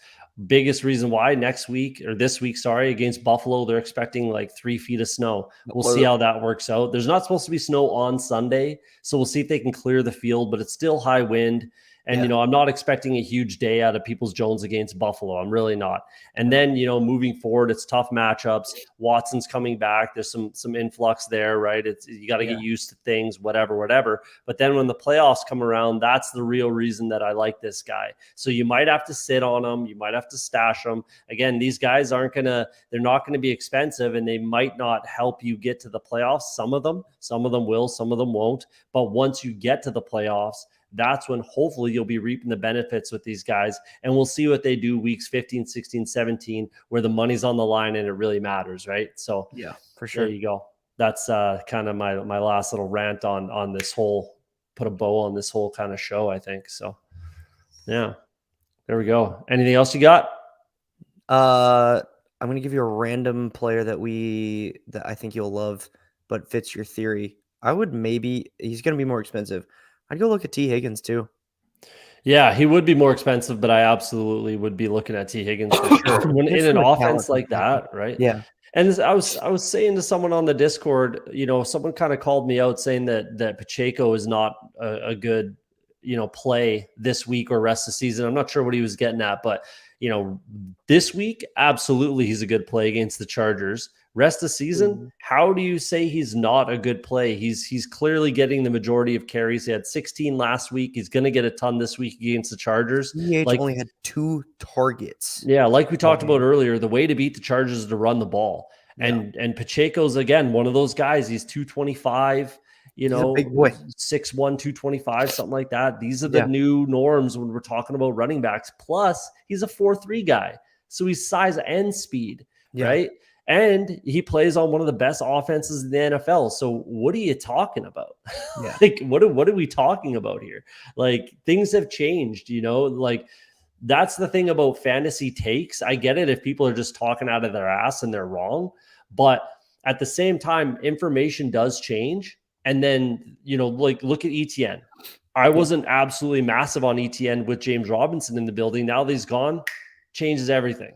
Biggest reason why this week, against Buffalo, they're expecting like 3 feet of snow. We'll see how that works out. There's not supposed to be snow on Sunday, so we'll see if they can clear the field, but it's still high wind. And, I'm not expecting a huge day out of Peoples-Jones against Buffalo. I'm really not. And then, moving forward, it's tough matchups. Watson's coming back. There's some influx there, right? You got to get used to things, whatever. But then when the playoffs come around, that's the real reason that I like this guy. So you might have to sit on him. You might have to stash him. Again, these guys they're not going to be expensive, and they might not help you get to the playoffs. Some of them will, some of them won't. But once you get to the playoffs, that's when hopefully you'll be reaping the benefits with these guys. And we'll see what they do weeks 15, 16, 17, where the money's on the line and it really matters, right? So yeah, for sure. There you go. That's kind of my last little rant on this whole, put a bow on this whole kind of show, I think. So yeah, there we go. Anything else you got? I'm going to give you a random player that I think you'll love, but fits your theory. He's going to be more expensive. I'd go look at T. Higgins too. Yeah, he would be more expensive, but I absolutely would be looking at T. Higgins for sure. When in Just an from a offense talent like perspective. that, right? Yeah. And I was saying to someone on the Discord, someone kind of called me out saying that Pacheco is not a good, play this week or rest of the season. I'm not sure what he was getting at, but this week, absolutely he's a good play against the Chargers. Rest of the season, Mhm. how do you say he's not a good play? He's clearly getting the majority of carries. He had 16 last week. He's going to get a ton this week against the Chargers. CEH Like, only had 2 targets yeah, like we all talked about game. earlier, the way to beat the Chargers is to run the ball. Yeah. And Pacheco's again one of those guys. He's 225, He's a big boy. 6'1", 225, something like that. These are the Yeah. new norms when we're talking about running backs. Plus, he's a 4.3 guy. So he's size and speed, Yeah. right? And he plays on one of the best offenses in the NFL. So what are you talking about? Yeah. Like, what are we talking about here? Like, things have changed, like that's the thing about fantasy takes. I get it if people are just talking out of their ass and they're wrong, but at the same time, information does change. And then, like look at Etienne. I wasn't absolutely massive on Etienne with James Robinson in the building. Now that he's gone, changes everything.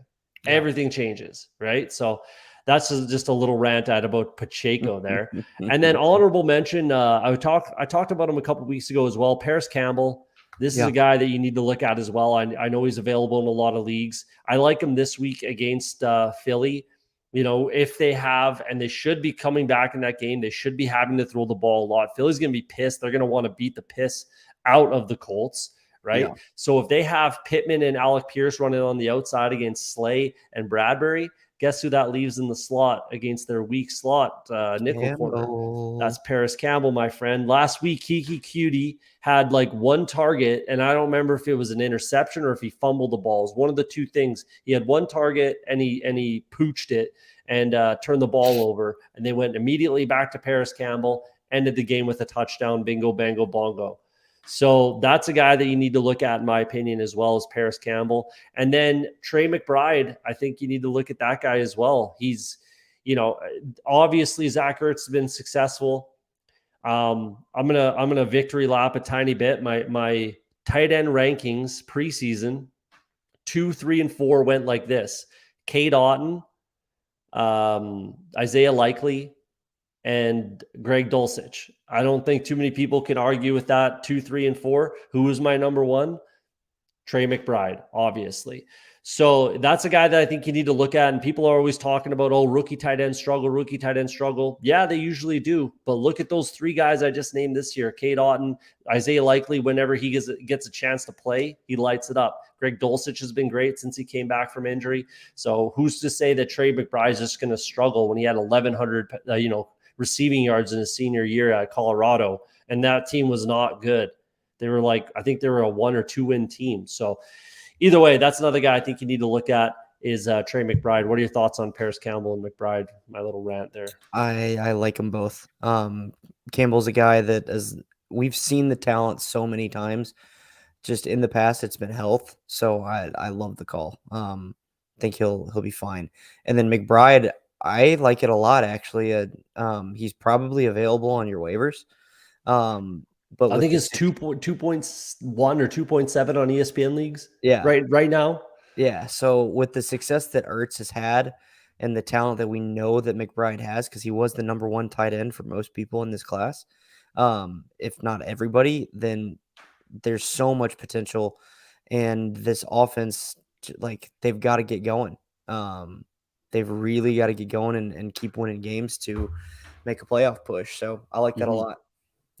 Yeah. Everything changes, right? So that's just a little rant I had about Pacheco there. And then honorable mention, I talked about him a couple of weeks ago as well. Paris Campbell. This is Yeah. a guy that you need to look at as well. I know he's available in a lot of leagues. I like him this week against Philly. If they have, and they should be coming back in that game, they should be having to throw the ball a lot. Philly's going to be pissed. They're going to want to beat the piss out of the Colts, right? Yeah. So if they have Pittman and Alec Pierce running on the outside against Slay and Bradbury, guess who that leaves in the slot against their weak slot nickel corner? That's Paris Campbell, my friend. Last week, Kiki Cutie had like one target, and I don't remember if it was an interception or if he fumbled the balls. One of the two things. He had one target and he pooched it and turned the ball over, and they went immediately back to Paris Campbell, ended the game with a touchdown, bingo, bango, bongo. So that's a guy that you need to look at, in my opinion, as well as Paris Campbell. And then Trey McBride, I think you need to look at that guy as well. He's, obviously Zach Ertz has been successful. I'm gonna victory lap a tiny bit. My tight end rankings preseason 2, 3, and 4 went like this: Cade Otton, Isaiah Likely, and Greg Dulcich. I don't think too many people can argue with that. 2, 3, and 4. Who was my number one? Trey McBride, obviously. So that's a guy that I think you need to look at. And people are always talking about, rookie tight end struggle. Yeah, they usually do. But look at those 3 guys I just named this year: Cade Otton, Isaiah Likely. Whenever he gets a chance to play, he lights it up. Greg Dulcich has been great since he came back from injury. So who's to say that Trey McBride is just going to struggle when he had 1,100, receiving yards in his senior year at Colorado, and that team was not good. They were I think they were a 1 or 2 win team. So either way, that's another guy I think you need to look at is Trey McBride. What are your thoughts on Paris Campbell and McBride? My little rant there. I like them both. Campbell's a guy that, as we've seen the talent so many times, just in the past it's been health. So I love the call. Think he'll be fine. And then McBride, I like it a lot actually. He's probably available on your waivers. But I think it's 2.1 or 2.7 on ESPN leagues. Yeah. Right now. Yeah. So with the success that Ertz has had and the talent that we know that McBride has, because he was the number 1 tight end for most people in this class, if not everybody, then there's so much potential. And this offense, they've got to get going. They've really got to get going and keep winning games to make a playoff push. So I like that a lot.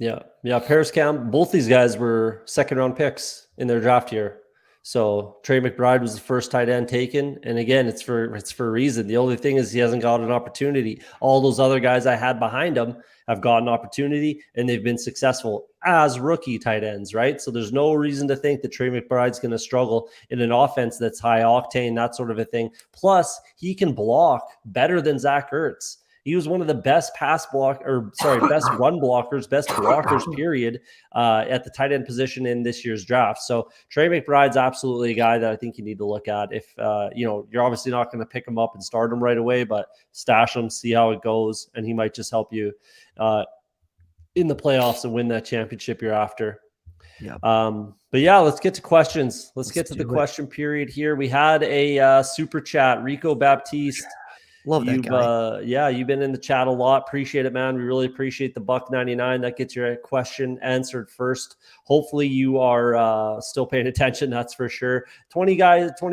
Yeah. Paris Campbell, both these guys were 2nd-round picks in their draft year. So Trey McBride was the first tight end taken, and again, it's for a reason. The only thing is he hasn't got an opportunity. All those other guys I had behind him have gotten opportunity, and they've been successful as rookie tight ends, right? So there's no reason to think that Trey McBride's going to struggle in an offense that's high octane, that sort of a thing. Plus, he can block better than Zach Ertz. He was one of the best best run blockers, best blockers, period, at the tight end position in this year's draft. So Trey McBride's absolutely a guy that I think you need to look at. If, you're obviously not going to pick him up and start him right away, but stash him, see how it goes, and he might just help you in the playoffs and win that championship you're after. Yep. But yeah, let's get to questions. Let's get to the do it. question period here. We had a super chat, Rico Baptiste. Love that guy. You've been in the chat a lot. Appreciate it, man. We really appreciate the $1.99. That gets your question answered first. Hopefully you are still paying attention. That's for sure. 20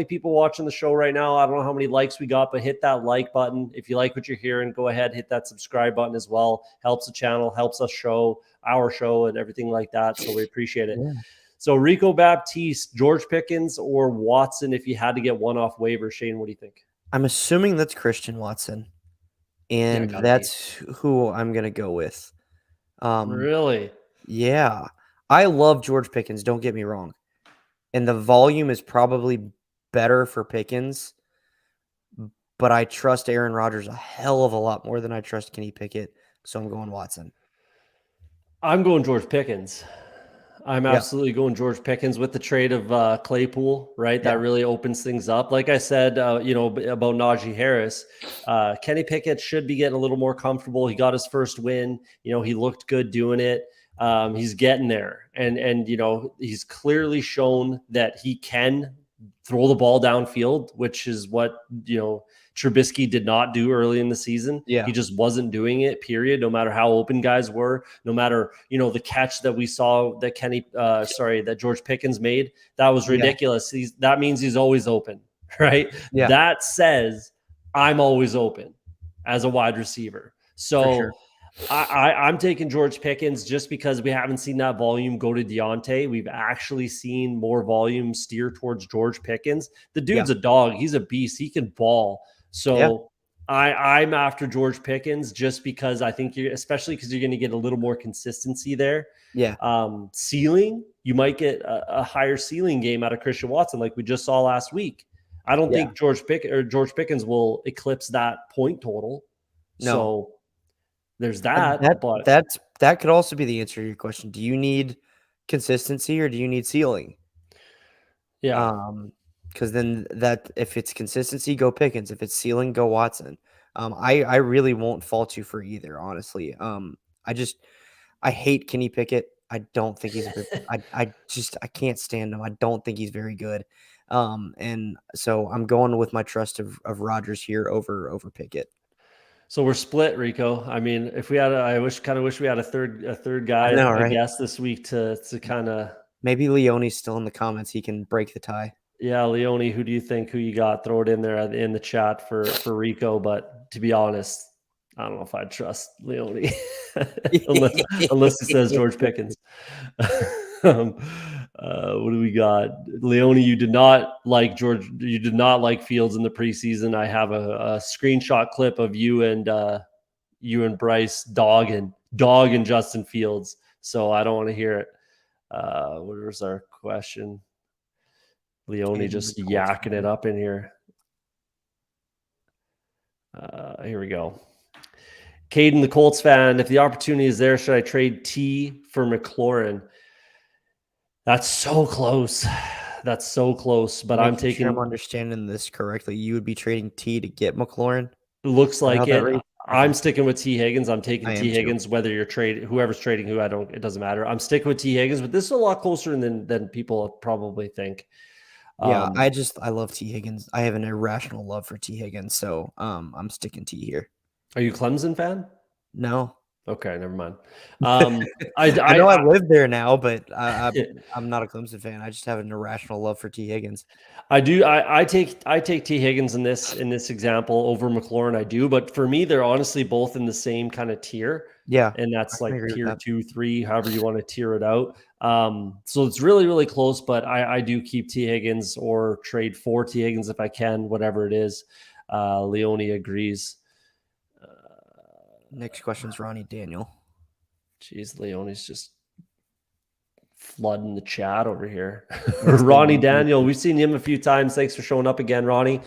people watching the show right now. I don't know how many likes we got, but hit that like button. If you like what you're hearing, go ahead, hit that subscribe button as well. Helps the channel, helps us show our show and everything like that. So we appreciate it. Yeah. So Rico Baptiste, George Pickens, or Watson, if you had to get one off waiver. Shane, what do you think? I'm assuming that's Christian Watson, and that's who I'm going to go with. Really? Yeah. I love George Pickens, don't get me wrong. And the volume is probably better for Pickens, but I trust Aaron Rodgers a hell of a lot more than I trust Kenny Pickett, so I'm going Watson. I'm going George Pickens. I'm absolutely going George Pickens with the trade of Claypool, right? That really opens things up. Like I said, about Najee Harris, Kenny Pickett should be getting a little more comfortable. He got his first win. He looked good doing it. He's getting there. And he's clearly shown that he can throw the ball downfield, which is what, Trubisky did not do early in the season. Yeah. He just wasn't doing it, period. No matter how open guys were, no matter, the catch that we saw that that George Pickens made, that was ridiculous. That means he's always open, right? Yeah. That says I'm always open as a wide receiver. So I'm taking George Pickens just because we haven't seen that volume go to Deontay. We've actually seen more volume steer towards George Pickens. The dude's a dog. He's a beast. He can ball. So I'm after George Pickens just because I think especially because you're going to get a little more consistency there. Yeah. Ceiling, you might get a higher ceiling game out of Christian Watson like we just saw last week. I don't think George Pickens will eclipse that point total. No. So there's that. That could also be the answer to your question. Do you need consistency or do you need ceiling? Yeah. Because then if it's consistency, go Pickens. If it's ceiling, go Watson. I really won't fault you for either, honestly. I hate Kenny Pickett. I don't think he's I can't stand him. I don't think he's very good. And so I'm going with my trust of Rodgers here over Pickett. So we're split, Rico. I mean, if we had, I kind of wish we had a third guy, I guess, this week to kind of. Maybe Leone's still in the comments. He can break the tie. Yeah, Leone, who do you think? Who you got? Throw it in there in the chat for Rico. But to be honest, I don't know if I'd trust Leone unless he says George Pickens. What do we got? Leone, you did not like George. You did not like Fields in the preseason. I have a screenshot clip of you and Bryce dog and Justin Fields. So I don't want to hear it. What was our question? Leone just yakking it up in here. Here we go. Caden, the Colts fan, if the opportunity is there, should I trade T for McLaurin? That's so close. That's so close. But I'm taking. Sure I'm understanding this correctly. You would be trading T to get McLaurin. Looks like it. I'm sticking with T Higgins. I'm taking T Higgins. Whether you're trading, whoever's trading who, it doesn't matter. I'm sticking with T Higgins, but this is a lot closer than people probably think. Yeah, I love T Higgins. I have an irrational love for T Higgins, so I'm sticking T here. Are you a Clemson fan? No. Okay, never mind. I know I live there now, but I'm not a Clemson fan. I just have an irrational love for T Higgins. I do. I take T Higgins in this example over McLaurin. I do, but for me, they're honestly both in the same kind of tier. Yeah, and that's like tier 2, 3, however you want to tier it out. So it's really, really close. But I do keep T Higgins or trade for T Higgins if I can, whatever it is. Leone agrees. Next question's Ronnie Daniel. Jeez, Leone's just flooding the chat over here. Ronnie Daniel, we've seen him a few times. Thanks for showing up again, Ronnie.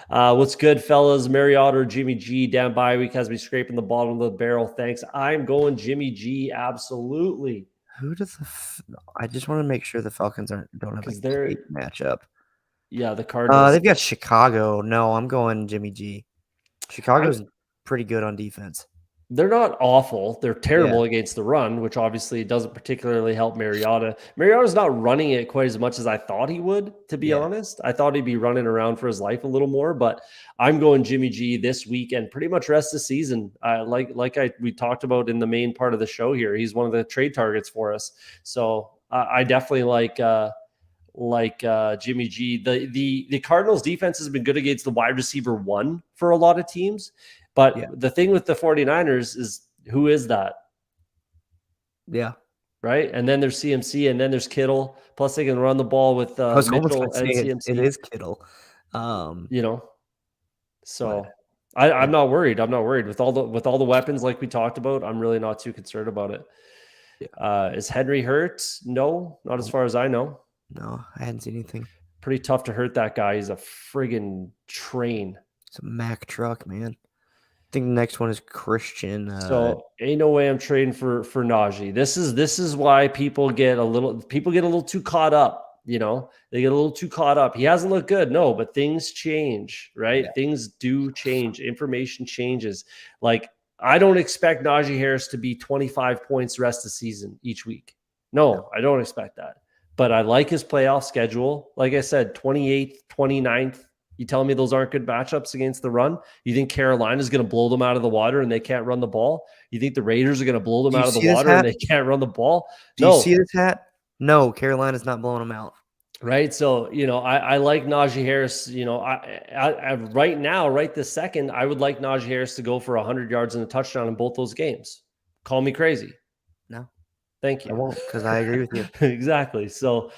What's good, fellas? Marriott or Jimmy G? Dan Byweek has me scraping the bottom of the barrel. Thanks. I'm going Jimmy G. Absolutely. Who does I just want to make sure the Falcons don't have a great matchup. Yeah, the Cardinals. They've got Chicago. No, I'm going Jimmy G. Chicago's pretty good on defense. They're not awful. They're terrible Yeah. against the run, which obviously doesn't particularly help Mariota. Mariota's not running it quite as much as I thought he would, to be Yeah. honest. I thought he'd be running around for his life a little more, but I'm going Jimmy G this week and pretty much rest of the season. We talked about in the main part of the show here. He's one of the trade targets for us. So I definitely like Jimmy G. The Cardinals defense has been good against the wide receiver one for a lot of teams. But Yeah. the thing with the 49ers is who is that? Yeah. Right. And then there's CMC and then there's Kittle. Plus they can run the ball with I was almost Mitchell going to and say it CMC, is Kittle. you know. But So yeah. I'm not worried. I'm not worried with all the weapons like we talked about. I'm really not too concerned about it. Yeah. Is Henry hurt? No, not as far as I know. No, I hadn't seen anything. Pretty tough to hurt that guy. He's a friggin' train. It's a Mack truck, man. I think the next one is Christian. So ain't no way I'm trading for Najee. This is why people get a little too caught up. You know, they get a little too caught up. He hasn't looked good, no, but things change, right? Yeah. Things do change. Information changes. Like I don't expect Najee Harris to be 25 points the rest of the season each week. No, I don't expect that. But I like his playoff schedule. Like I said, 28th, 29th. You telling me those aren't good matchups against the run? You think Carolina's going to blow them out of the water and they can't run the ball? You think the Raiders are going to blow them out of the water and they can't run the ball? Do you see this hat? No, Carolina's not blowing them out. Right. So, I like Najee Harris. I right now, right this second, I would like Najee Harris to go for 100 yards and a touchdown in both those games. Call me crazy. No. Thank you. I won't, because I agree with you. Exactly. So,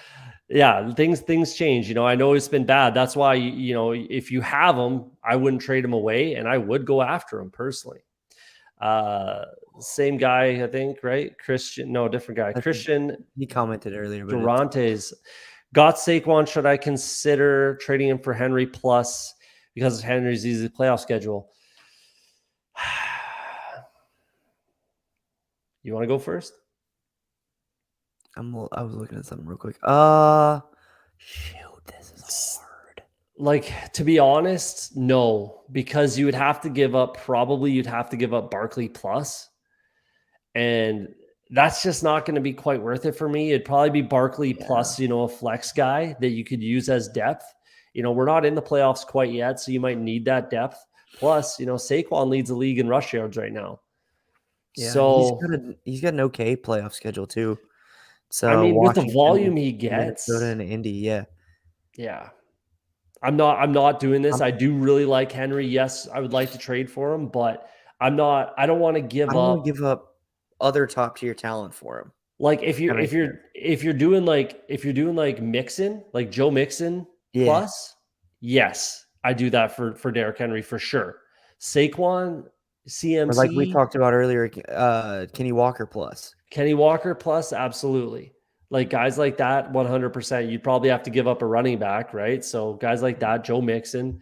yeah, things change. I know it's been bad. That's why, if you have them, I wouldn't trade them away and I would go after them personally. Same guy, I think, right? Christian, no, different guy. Christian. He commented earlier. Durante's got Saquon. Should I consider trading him for Henry plus because of Henry's easy playoff schedule? You want to go first? I was looking at something real quick. Shoot, this is hard. Like, to be honest, no, because you'd have to give up Barkley plus, and that's just not going to be quite worth it for me. It'd probably be Barkley plus, a flex guy that you could use as depth. We're not in the playoffs quite yet, so you might need that depth. Plus, Saquon leads the league in rush yards right now. Yeah, so he's got an okay playoff schedule too. So I mean, Washington, with the volume he gets, Minnesota and Indy, yeah. I'm not doing this. I do really like Henry. Yes, I would like to trade for him, but I don't want to give up other top tier talent for him. Like if you're doing like Mixon, like Joe Mixon plus, yes, I do that for Derrick Henry for sure. Saquon, CMC, or like we talked about earlier, Kenny Walker plus. Kenny Walker plus, absolutely. Like guys like that, 100%. You'd probably have to give up a running back, right? So guys like that, Joe Mixon,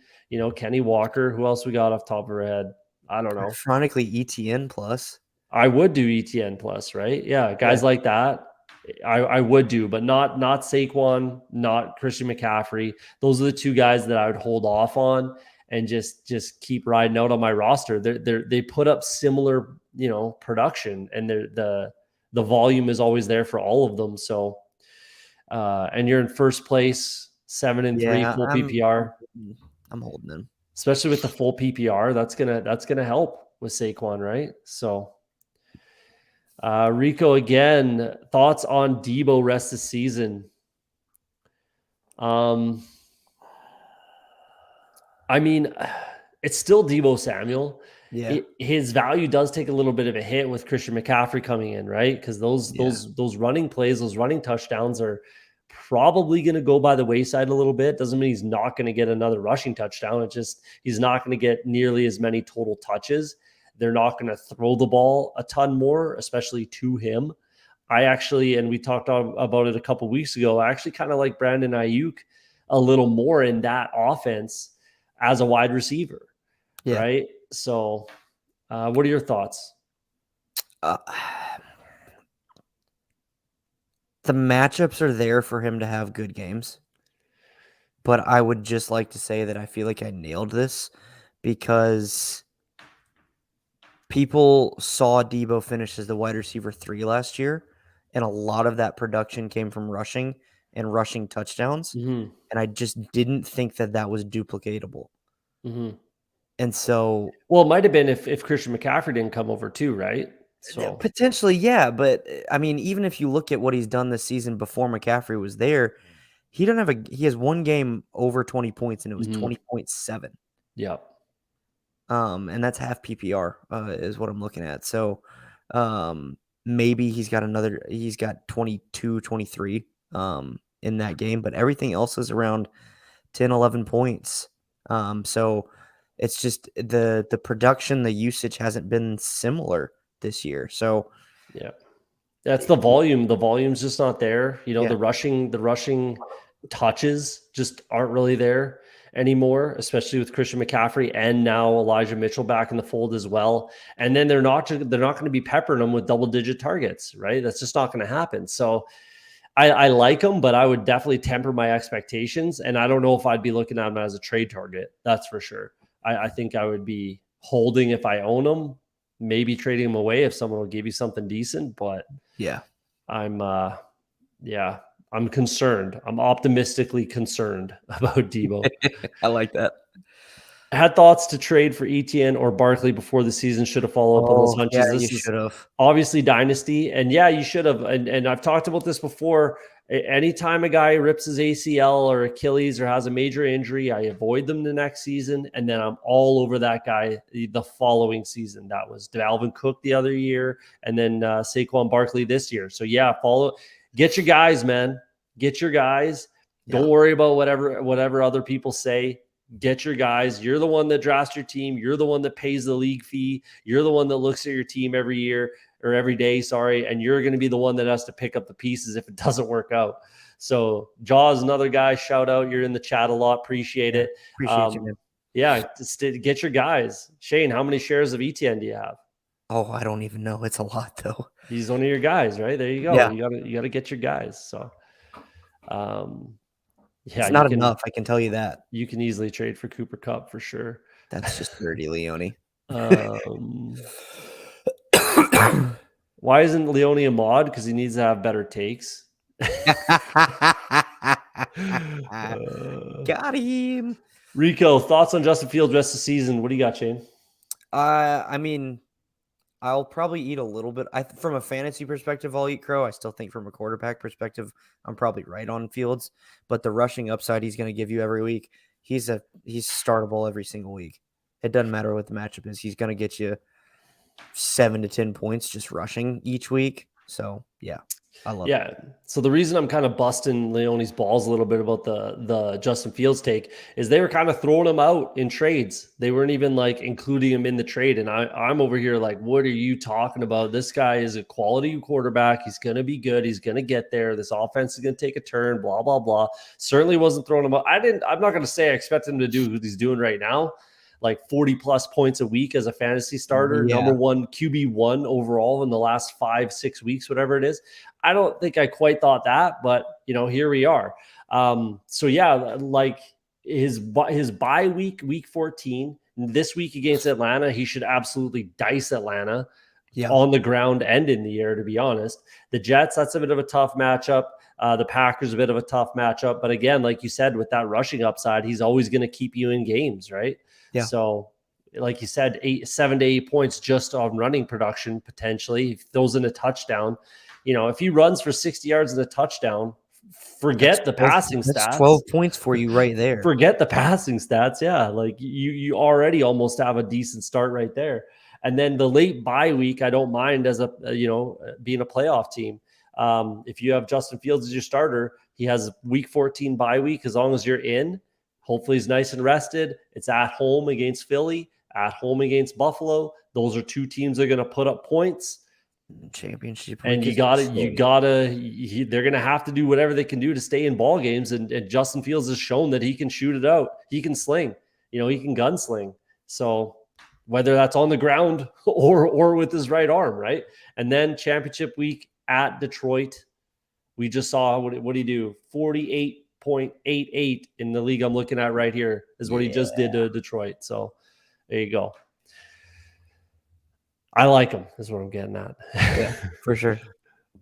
Kenny Walker. Who else we got off the top of our head? I don't know. Chronically, Etienne plus. I would do Etienne plus, right? Yeah, guys like that, I would do, but not Saquon, not Christian McCaffrey. Those are the two guys that I would hold off on and just keep riding out on my roster. They put up similar, production, and the volume is always there for all of them. So, and you're in first place, 7-3 full PPR. I'm holding them, especially with the full PPR. That's gonna help with Saquon, right? So. Rico again, thoughts on Debo rest of the season? I mean, it's still Debo Samuel. Yeah. His value does take a little bit of a hit with Christian McCaffrey coming in, right? Because those running plays, those running touchdowns are probably going to go by the wayside a little bit. Doesn't mean he's not going to get another rushing touchdown. It's just he's not going to get nearly as many total touches. They're not going to throw the ball a ton more, especially to him. I actually, and we talked about it a couple weeks ago, I actually kind of like Brandon Ayuk a little more in that offense as a wide receiver, right? So what are your thoughts? The matchups are there for him to have good games. But I would just like to say that I feel like I nailed this because people saw Debo finish as the wide receiver 3 last year, and a lot of that production came from rushing and rushing touchdowns, Mm-hmm. and I just didn't think that was duplicatable. Mm-hmm. And so Well, it might have been if Christian McCaffrey didn't come over too, right? So potentially, yeah, but I mean, even if you look at what he's done this season before McCaffrey was there, he has one game over 20 points, and it was 20.7. yeah. And that's half PPR, is what I'm looking at. So, maybe he's got 22, 23, in that game, but everything else is around 10, 11 points. So it's just the production, the usage hasn't been similar this year. So Yeah. That's the volume. The volume's just not there. yeah, The rushing touches just aren't really there anymore, especially with Christian McCaffrey and now Elijah Mitchell back in the fold as well. And then they're not going to be peppering them with double-digit targets, right? That's just not going to happen. So I like him, but I would definitely temper my expectations. And I don't know if I'd be looking at him as a trade target. That's for sure. I think I would be holding if I own him, maybe trading him away if someone will give you something decent. But yeah, I'm concerned. I'm optimistically concerned about Debo. I like that. Had thoughts to trade for Etienne or Barkley before the season. Should have followed up on those Yeah, hunches. you This is should have. obviously dynasty, and yeah, you should have. And I've talked about this before. Anytime a guy rips his ACL or Achilles or has a major injury, I avoid them the next season, and then I'm all over that guy the following season. That was Dalvin Cook the other year, and then Saquon Barkley this year. So yeah, get your guys, man. Get your guys. Don't worry about whatever other people say. Get your guys. You're the one that drafts your team. You're the one that pays the league fee. You're the one that looks at your team every year or every day, and you're going to be the one that has to pick up the pieces if it doesn't work out. So Jaws, another guy, shout out. You're in the chat a lot. Appreciate it. Appreciate you, man. Yeah, just get your guys. Shane, how many shares of Etienne do you have? Oh, I don't even know. It's a lot though. He's one of your guys, right? There you go. Yeah. You gotta get your guys. So yeah, It's not enough, I can tell you that. You can easily trade for Cooper Kupp for sure. That's just dirty, Leone. Why isn't Leone a mod? Because he needs to have better takes. Got him. Rico, thoughts on Justin Fields rest of the season? What do you got, Shane? I mean, I'll probably eat a little bit. From a fantasy perspective, I'll eat crow. I still think from a quarterback perspective, I'm probably right on Fields. But the rushing upside he's going to give you every week, he's startable every single week. It doesn't matter what the matchup is. He's going to get you 7 to 10 points just rushing each week. So, yeah, I love it. Yeah. So the reason I'm kind of busting Leone's balls a little bit about the Justin Fields take is they were kind of throwing him out in trades. They weren't even like including him in the trade. And I'm over here like, what are you talking about? This guy is a quality quarterback. He's going to be good. He's going to get there. This offense is going to take a turn, blah, blah, blah. Certainly wasn't throwing him out. I'm not going to say I expect him to do what he's doing right now, like 40 plus points a week as a fantasy starter, number one QB1 overall in the last 5-6 weeks, whatever it is. I don't think I quite thought that, but here we are. So yeah, like his bye week 14, this week against Atlanta, he should absolutely dice Atlanta on the ground and in the air, to be honest. The Jets, that's a bit of a tough matchup. The Packers, a bit of a tough matchup. But again, like you said, with that rushing upside, he's always going to keep you in games, right? Yeah. So like you said, 7 to 8 points just on running production, potentially. If he throws in a touchdown, if he runs for 60 yards and a touchdown, forget the passing stats. That's 12 points for you right there. Forget the passing stats. Yeah. Like you already almost have a decent start right there. And then the late bye week, I don't mind as being a playoff team. If you have Justin Fields as your starter, he has week 14 bye week. As long as you're in, hopefully he's nice and rested. It's at home against Philly, at home against Buffalo. Those are two teams that are going to put up points. Championship. And they're going to have to do whatever they can do to stay in ball games. And Justin Fields has shown that he can shoot it out. He can sling, he can gunsling. So whether that's on the ground or with his right arm, right? And then championship week at Detroit, we just saw what did he do? 48.88 in the league I'm looking at right here is what he just did to Detroit. So there you go. I like him, is what I'm getting at. Yeah, for sure.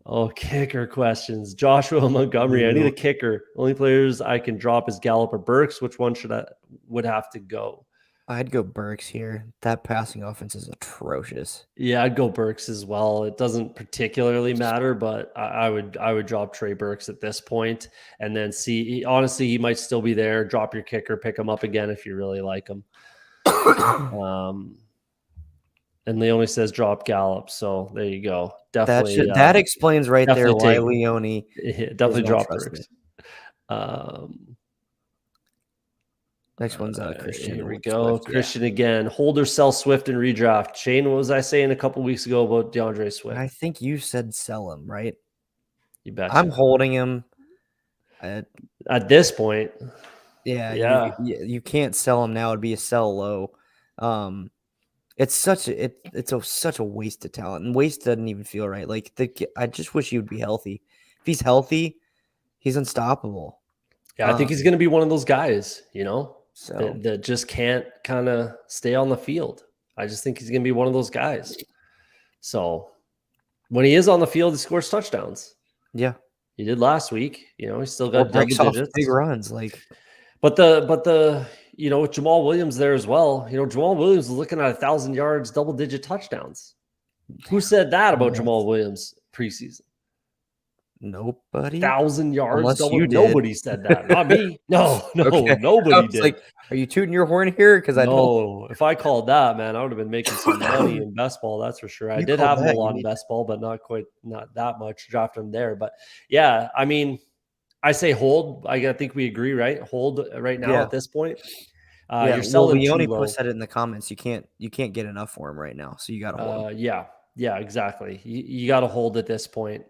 Oh, kicker questions. Joshua Montgomery. I need a kicker. Only players I can drop is Gallup or Burks. Which one would have to go? I'd go Burks here. That passing offense is atrocious. Yeah, I'd go Burks as well. It doesn't particularly matter, but I would drop Trey Burks at this point, and then see. Honestly, he might still be there. Drop your kicker, pick him up again if you really like him. And Leone says drop Gallup, so there you go. Definitely that explains right there why Leone definitely drop Burks. Next one's Christian. Here we go. Swift, Christian again. Hold or sell Swift and redraft. Shane, what was I saying a couple weeks ago about DeAndre Swift? I think you said sell him, right? You betcha. I'm holding him. At this point. Yeah. You can't sell him now. It'd be a sell low. It's such a waste of talent, and waste doesn't even feel right. Like I just wish he would be healthy. If he's healthy, he's unstoppable. Yeah, I think he's going to be one of those guys, so that just can't kind of stay on the field. I just think he's going to be one of those guys. So when he is on the field, he scores touchdowns. Yeah, he did last week. He's still got double digits, big runs. But the with Jamal Williams there as well. Jamal Williams is looking at 1,000 yards, double-digit touchdowns. Who said that about Jamal Williams preseason? Nobody. 1,000 yards. Nobody said that. Not me. No, okay. Nobody did. Like, are you tooting your horn here? Because I know if I called that, man, I would have been making some money in best ball. That's for sure. I did have him a lot in best ball, but not that much. Dropped him there, but yeah, I mean. I say hold. I think we agree, right? Hold right now at this point. You're selling. Leone said it in the comments. You can't get enough for him right now, so you got to hold. Yeah, exactly. You got to hold at this point.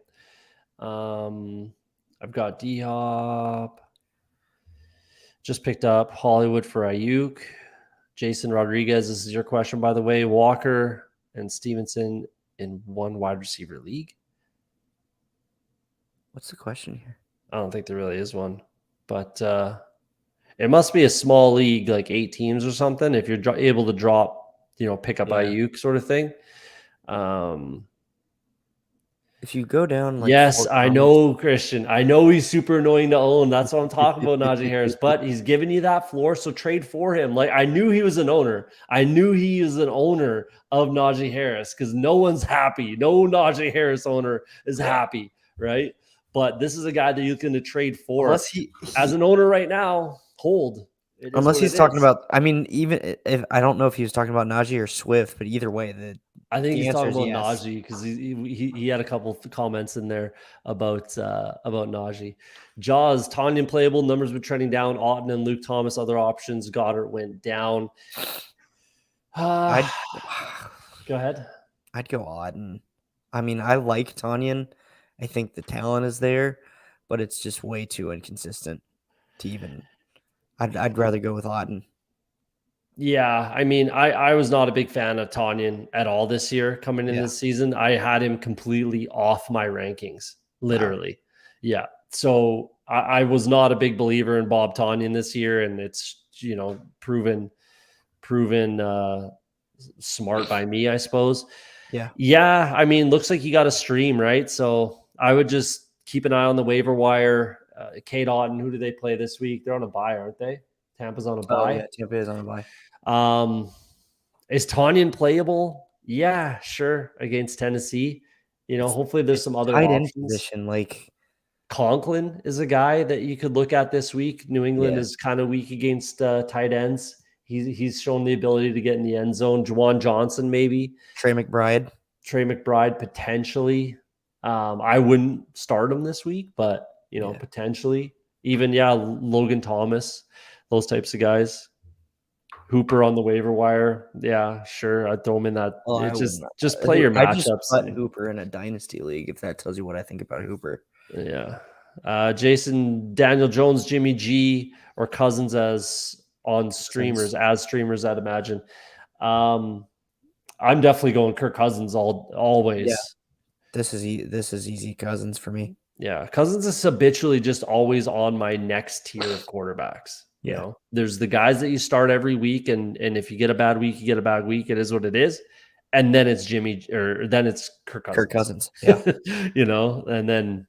I've got D-Hop. Just picked up Hollywood for Ayuk. Jason Rodriguez. This is your question, by the way. Walker and Stevenson in one wide receiver league. What's the question here? I don't think there really is one, but it must be a small league, like 8 teams or something. If you're able to drop, pick up Ayuk sort of thing. If you go down, yes, I know, Christian. I know he's super annoying to own. That's what I'm talking about, Najee Harris. But he's giving you that floor, so trade for him. Like I knew he was an owner. I knew he is an owner of Najee Harris because no one's happy. No Najee Harris owner is happy, right? But this is a guy that you're going to trade for. Unless he as an owner right now, hold. Unless he's talking about, I mean, even if I don't know if he was talking about Najee or Swift, but either way, I think he's talking about Najee because he had a couple of comments in there about Najee. Jaws, Tonyan playable, numbers been trending down. Otton and Luke Thomas, other options. Goddard went down. Go ahead. I'd go Otton. I mean, I like Tonyan. I think the talent is there, but it's just way too inconsistent to even. I'd rather go with Otton. Yeah, I mean, I was not a big fan of Tonyan at all this year coming in this season. I had him completely off my rankings, literally. Wow. Yeah, so I was not a big believer in Bob Tonyan this year, and it's proven smart by me, I suppose. Yeah. I mean, looks like you got a stream, right? So I would just keep an eye on the waiver wire. Kate Otton, who do they play this week? They're on a bye, aren't they? Tampa's on a bye. Oh, yeah, Tampa is on a bye. Is Tonyan playable? Yeah, sure. Against Tennessee. Hopefully there's some other options. Position, like Conklin is a guy that you could look at this week. New England is kind of weak against tight ends. He's shown the ability to get in the end zone. Juwan Johnson, maybe. Trey McBride, potentially. I wouldn't start him this week, but potentially. Even Logan Thomas, those types of guys. Hooper on the waiver wire. Yeah, sure. I'd throw him in that. Just play your matchups. I just put Hooper in a dynasty league, if that tells you what I think about Hooper. Yeah. Jason, Daniel Jones, Jimmy G, or Cousins as streamers, I'd imagine. I'm definitely going Kirk Cousins always. Yeah. This is easy Cousins for me. Yeah, Cousins is habitually just always on my next tier of quarterbacks. There's the guys that you start every week, and if you get a bad week, you get a bad week. It is what it is. and then it's Jimmy, or then it's Kirk Cousins. Kirk Cousins, yeah. You know, and then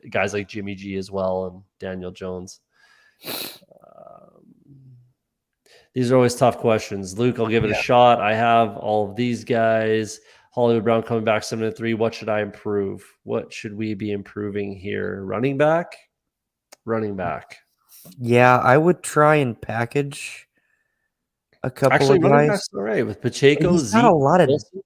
guys like Jimmy G as well and Daniel Jones. These are always tough questions. Luke, I'll give it a shot. I have all of these guys. Hollywood Brown coming back 7-3. What should I improve? What should we be improving here? Running back? Running back. Yeah, I would try and package a couple Actually, of running guys. back's all right with Pacheco, He's got Zeke, a lot of Wilson.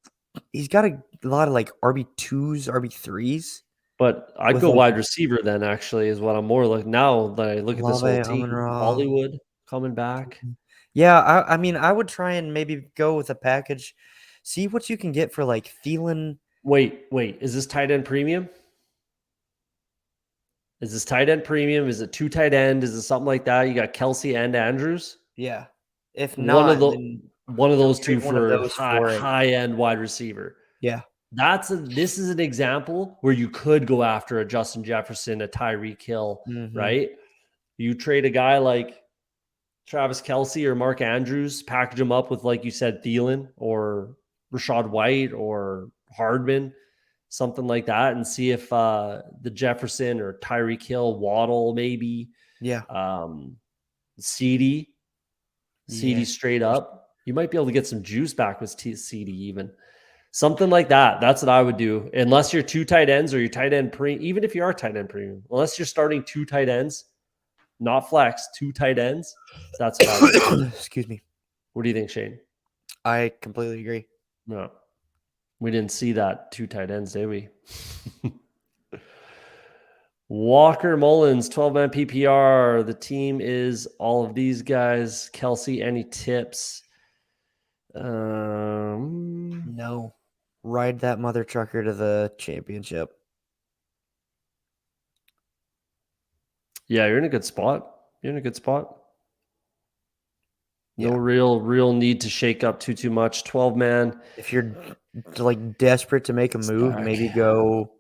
He's got a lot of like RB2s, RB3s. But I'd with go like wide receiver then, actually, is what I'm more like now that I look at this whole Olave, team. Amon-Ra. Hollywood coming back. Yeah, I mean, I would try and maybe go with a package. See what you can get for like Thielen. Wait. Is this tight end premium? Is this tight end premium? Is it 2 tight end? Is it something like that? You got Kelsey and Andrews? Yeah. If One not, of the then one of those trade two one of for those for it. high end wide receiver. Yeah. This is an example where you could go after a Justin Jefferson, a Tyreek Hill, right? You trade a guy like Travis Kelce or Mark Andrews, package them up with, like you said, Thielen or Rashad White or Hardman, something like that, and see if the Jefferson or Tyreek Hill, Waddle, maybe, CD straight up. You might be able to get some juice back with CD even. Something like that. That's what I would do. Unless you're 2 tight ends or your tight end even if you are tight end premium, unless you're starting 2 tight ends, not flex, 2 tight ends. That's what I would do. Excuse me. What do you think, Shane? I completely agree. No. We didn't see that 2 tight ends, did we? Walker Mullins, 12-man PPR. The team is all of these guys. Kelsey, any tips? No. Ride that mother trucker to the championship. Yeah, you're in a good spot. No Yeah. real need to shake up too much. 12-man. If you're like desperate to make a move, maybe go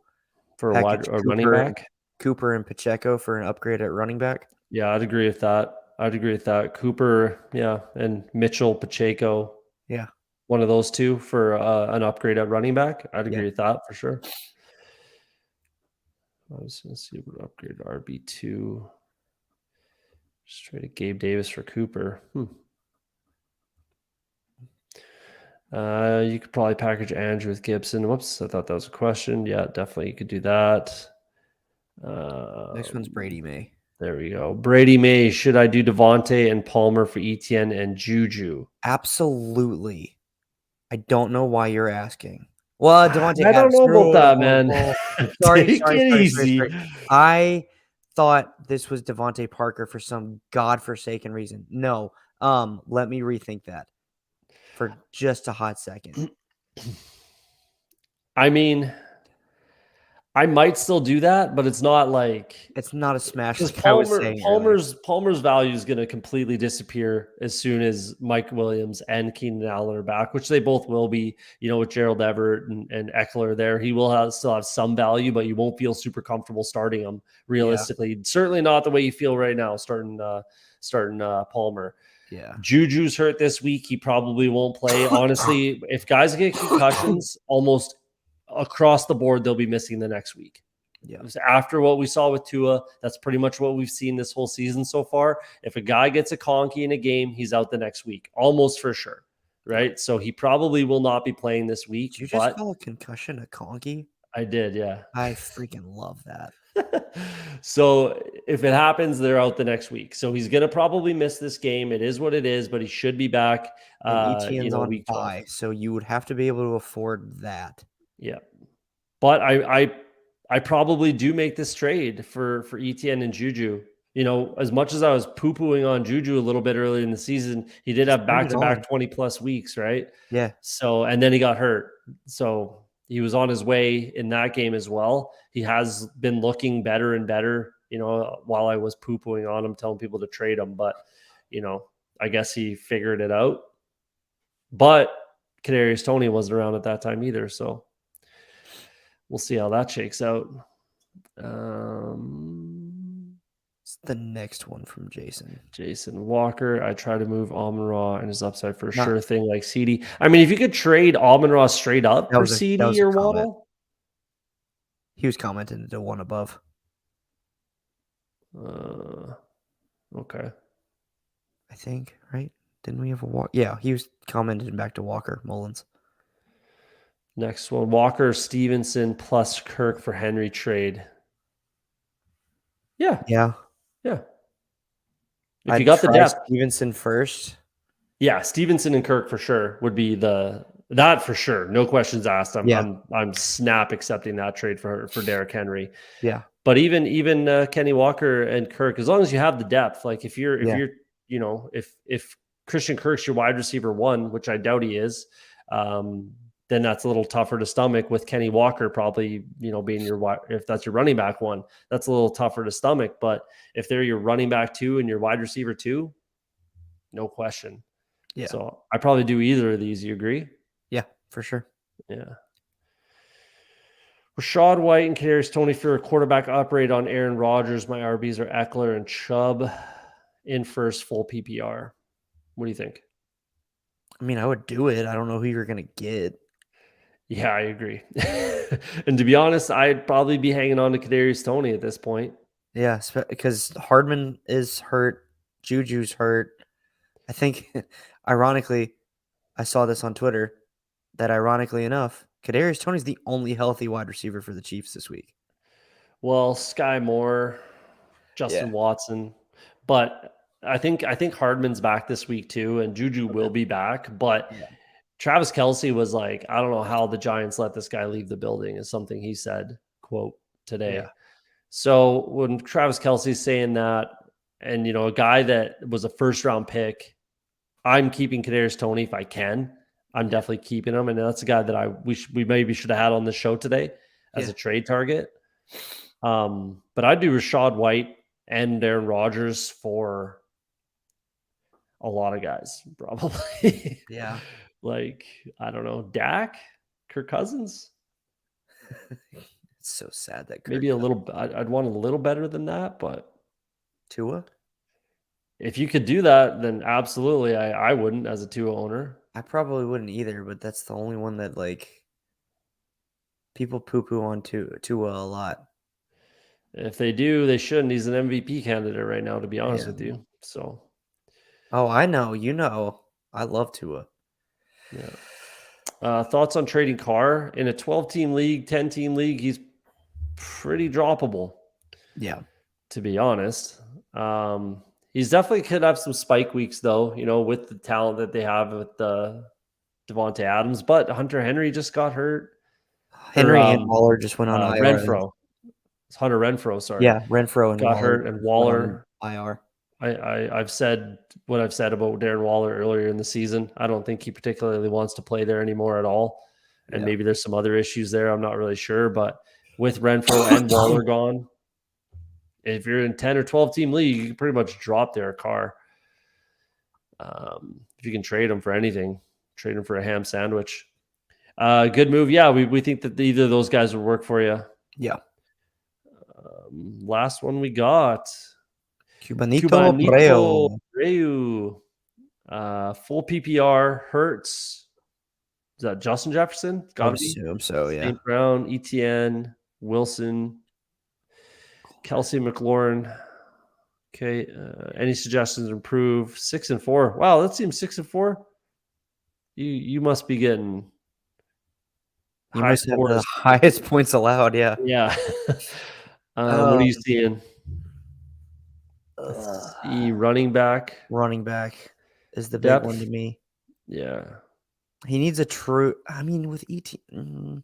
for a wide or running back. Cooper and Pacheco for an upgrade at running back. Yeah, I'd agree with that. Cooper, yeah, and Mitchell, Pacheco. Yeah. One of those two for an upgrade at running back. I'd agree with that for sure. I was going to see what upgrade RB2. Just trade Gabe Davis for Cooper. You could probably package Andrew with Gibson. Whoops, I thought that was a question. Yeah, definitely you could do that. Next one's Brady May. There we go. Brady May. Should I do Devontae and Palmer for Etienne and Juju? Absolutely. I don't know why you're asking. Well, Devontae, I don't know about that, man. Sorry. I thought this was Devontae Parker for some godforsaken reason. No. Let me rethink that for just a hot second. I mean, I might still do that, but it's not like it's not a smash. Because like Palmer's value is going to completely disappear as soon as Mike Williams and Keenan Allen are back, which they both will be. You know, with Gerald Everett and Eckler there, he will still have some value, but you won't feel super comfortable starting him realistically. Yeah. Certainly not the way you feel right now starting Palmer. Yeah, Juju's hurt this week. He probably won't play. Honestly, if guys get concussions, almost across the board, they'll be missing the next week. Yeah. After what we saw with Tua, that's pretty much what we've seen this whole season so far. If a guy gets a conky in a game, he's out the next week, almost for sure. Right? So he probably will not be playing this week. Did you just call a concussion a conky? I did, yeah. I freaking love that. So if it happens, they're out the next week. So he's going to probably miss this game. It is what it is, but he should be back. Etienne's on week bye, so you would have to be able to afford that. Yeah. But I probably do make this trade for Etienne and Juju. You know, as much as I was poo-pooing on Juju a little bit earlier in the season, he did have back-to-back 20-plus weeks, right? Yeah. So, and then he got hurt. So he was on his way in that game as well. He has been looking better and better, you know, while I was poo-pooing on him, telling people to trade him. But, you know, I guess he figured it out. But Kadarius Toney wasn't around at that time either, so we'll see how that shakes out. the next one from Jason? Jason Walker. I try to move Amon-Ra and his upside for a Not- sure thing like CD. I mean, if you could trade Amon-Ra straight up That for was a CD or comment. Waddle. He was commenting to one above. Okay. I think, right? Didn't we have a Walker? Yeah, he was commenting back to Walker Mullins. Next one, Walker Stevenson plus Kirk for Henry trade. Yeah. Yeah. If I'd you got the try depth. Stevenson first. Yeah, Stevenson and Kirk for sure would be that for sure. No questions asked. I'm snap accepting that trade for Derrick Henry. Yeah. But even Kenny Walker and Kirk, as long as you have the depth, like if you're if Christian Kirk's your wide receiver 1, which I doubt he is, then that's a little tougher to stomach with Kenny Walker probably, being if that's your running back 1, that's a little tougher to stomach. But if they're your running back 2 and your wide receiver 2, no question. Yeah. So I probably do either of these. You agree? Yeah, for sure. Yeah. Rashad White and Kadarius Toney for a quarterback upgrade on Aaron Rodgers. My RBs are Eckler and Chubb in first full PPR. What do you think? I mean, I would do it. I don't know who you're going to get. Yeah, I agree. And to be honest, I'd probably be hanging on to Kadarius Toney at this point. Yeah, because Hardman is hurt. Juju's hurt. I think, ironically, I saw this on Twitter, that ironically enough, Kadarius Toney's the only healthy wide receiver for the Chiefs this week. Well, Sky Moore, Justin Watson, but I think Hardman's back this week too, and Juju will be back. But Travis Kelce was like, I don't know how the Giants let this guy leave the building, is something he said, quote, today. Yeah. So when Travis Kelce's saying that, and a guy that was a first round pick, I'm keeping Kadarius Toney if I can. I'm definitely keeping him, and that's a guy that we maybe should have had on the show today as a trade target. But I'd do Rashad White and Aaron Rodgers for a lot of guys, probably. Yeah. Like, I don't know, Dak, Kirk Cousins. It's so sad that maybe a little. I'd want a little better than that, but Tua. If you could do that, then absolutely, I wouldn't as a Tua owner. I probably wouldn't either, but that's the only one that people poo-poo on Tua a lot. If they do, they shouldn't. He's an MVP candidate right now, to be honest with you. So. Oh, I know. I love Tua. Yeah. Thoughts on trading Carr in a 12-team league, 10-team league? He's pretty droppable. Yeah. To be honest. He's definitely could have some spike weeks, though, with the talent that they have with Devontae Adams. But Hunter Henry just got hurt. Henry and Waller just went on IR. Renfro. It's Hunter Renfro, sorry. Yeah, Renfro and got Waller hurt, and Waller IR. I've said what I've said about Darren Waller earlier in the season. I don't think he particularly wants to play there anymore at all. And maybe there's some other issues there. I'm not really sure. But with Renfro and Waller gone, if you're in 10 or 12 team league, you can pretty much drop their Carr. If you can trade them for anything, trade them for a ham sandwich. Good move. Yeah, we think that either of those guys would work for you. Yeah. Last one we got. Cubanito Abreu. Full PPR. Hurts. Is that Justin Jefferson? I would assume so, yeah. St. Brown, Etienne, Wilson, Kelsey McLaurin. Okay. Any suggestions to improve? 6-4. Wow, that seems 6-4. You must be getting high scores. The highest points allowed, yeah. Yeah. What are you seeing? Let's see, running back. Running back is the big one to me. Yeah. He needs a true. I mean, with Etienne,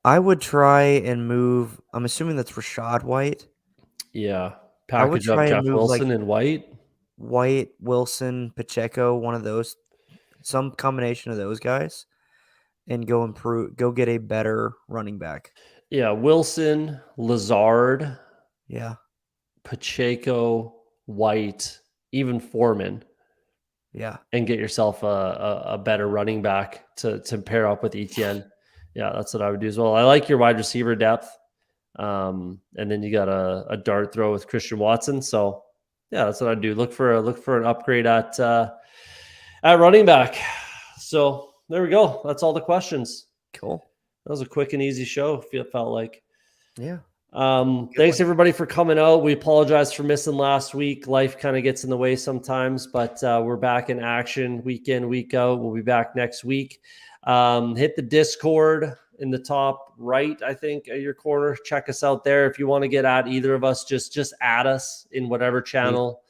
I would try and move. I'm assuming that's Rashad White. Yeah. Package up Jeff Wilson and White. White, Wilson, Pacheco, one of those. Some combination of those guys. And go get a better running back. Yeah. Wilson, Lazard. Yeah. Pacheco, White, even Foreman. Yeah. And get yourself a better running back to pair up with Etienne. Yeah, that's what I would do as well. I like your wide receiver depth. And then you got a dart throw with Christian Watson. So yeah, that's what I do. Look for an upgrade at running back. So there we go. That's all the questions. Cool. That was a quick and easy show. It felt like. Yeah. Thanks everybody for coming out. We apologize for missing last week. Life kind of gets in the way sometimes, but we're back in action week in, week out. We'll be back next week. Hit the Discord in the top right, I think, at your corner. Check us out there. If you want to get at either of us, just add us in whatever channel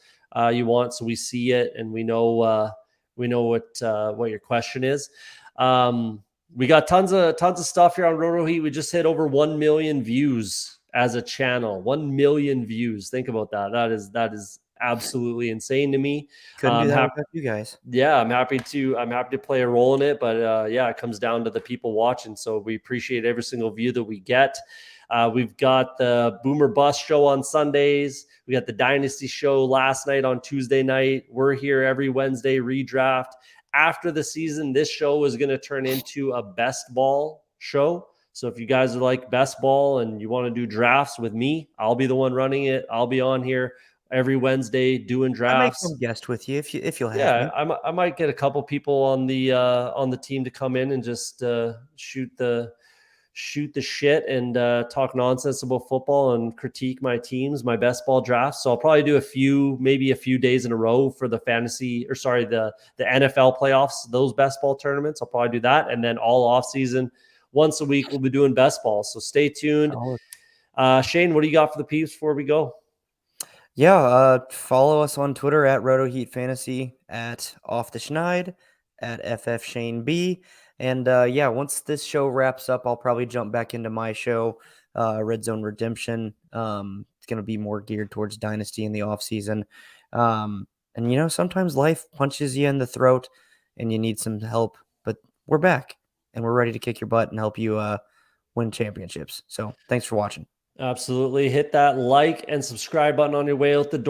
you want, so we see it and we know what your question is. We got tons of stuff here on Roto Heat. We just hit over 1 million views as a channel. 1 million views. Think about that. That is absolutely insane to me. Couldn't do that without you guys. Yeah, I'm happy to play a role in it, but yeah, it comes down to the people watching. So we appreciate every single view that we get. We've got the Boomer Bust show on Sundays. We got the Dynasty show last night on Tuesday night. We're here every Wednesday, redraft. After the season, this show is going to turn into a best ball show. So if you guys are like best ball and you want to do drafts with me, I'll be the one running it. I'll be on here every Wednesday doing drafts. I might come guest with you if you'll have me. Yeah, I might get a couple people on the team to come in and just shoot the shit and talk nonsense about football and critique my teams, my best ball drafts. So I'll probably do maybe a few days in a row for the the NFL playoffs, those best ball tournaments. I'll probably do that. And then all off season, once a week, we'll be doing best ball. So stay tuned. Shane, what do you got for the peeps before we go? Yeah, follow us on Twitter at RotoHeatFantasy, at Off the Schneid, at FFShaneB. And yeah, once this show wraps up, I'll probably jump back into my show, Red Zone Redemption. It's going to be more geared towards Dynasty in the offseason. And, sometimes life punches you in the throat and you need some help. But we're back and we're ready to kick your butt and help you win championships. So thanks for watching. Absolutely. Hit that like and subscribe button on your way out the door.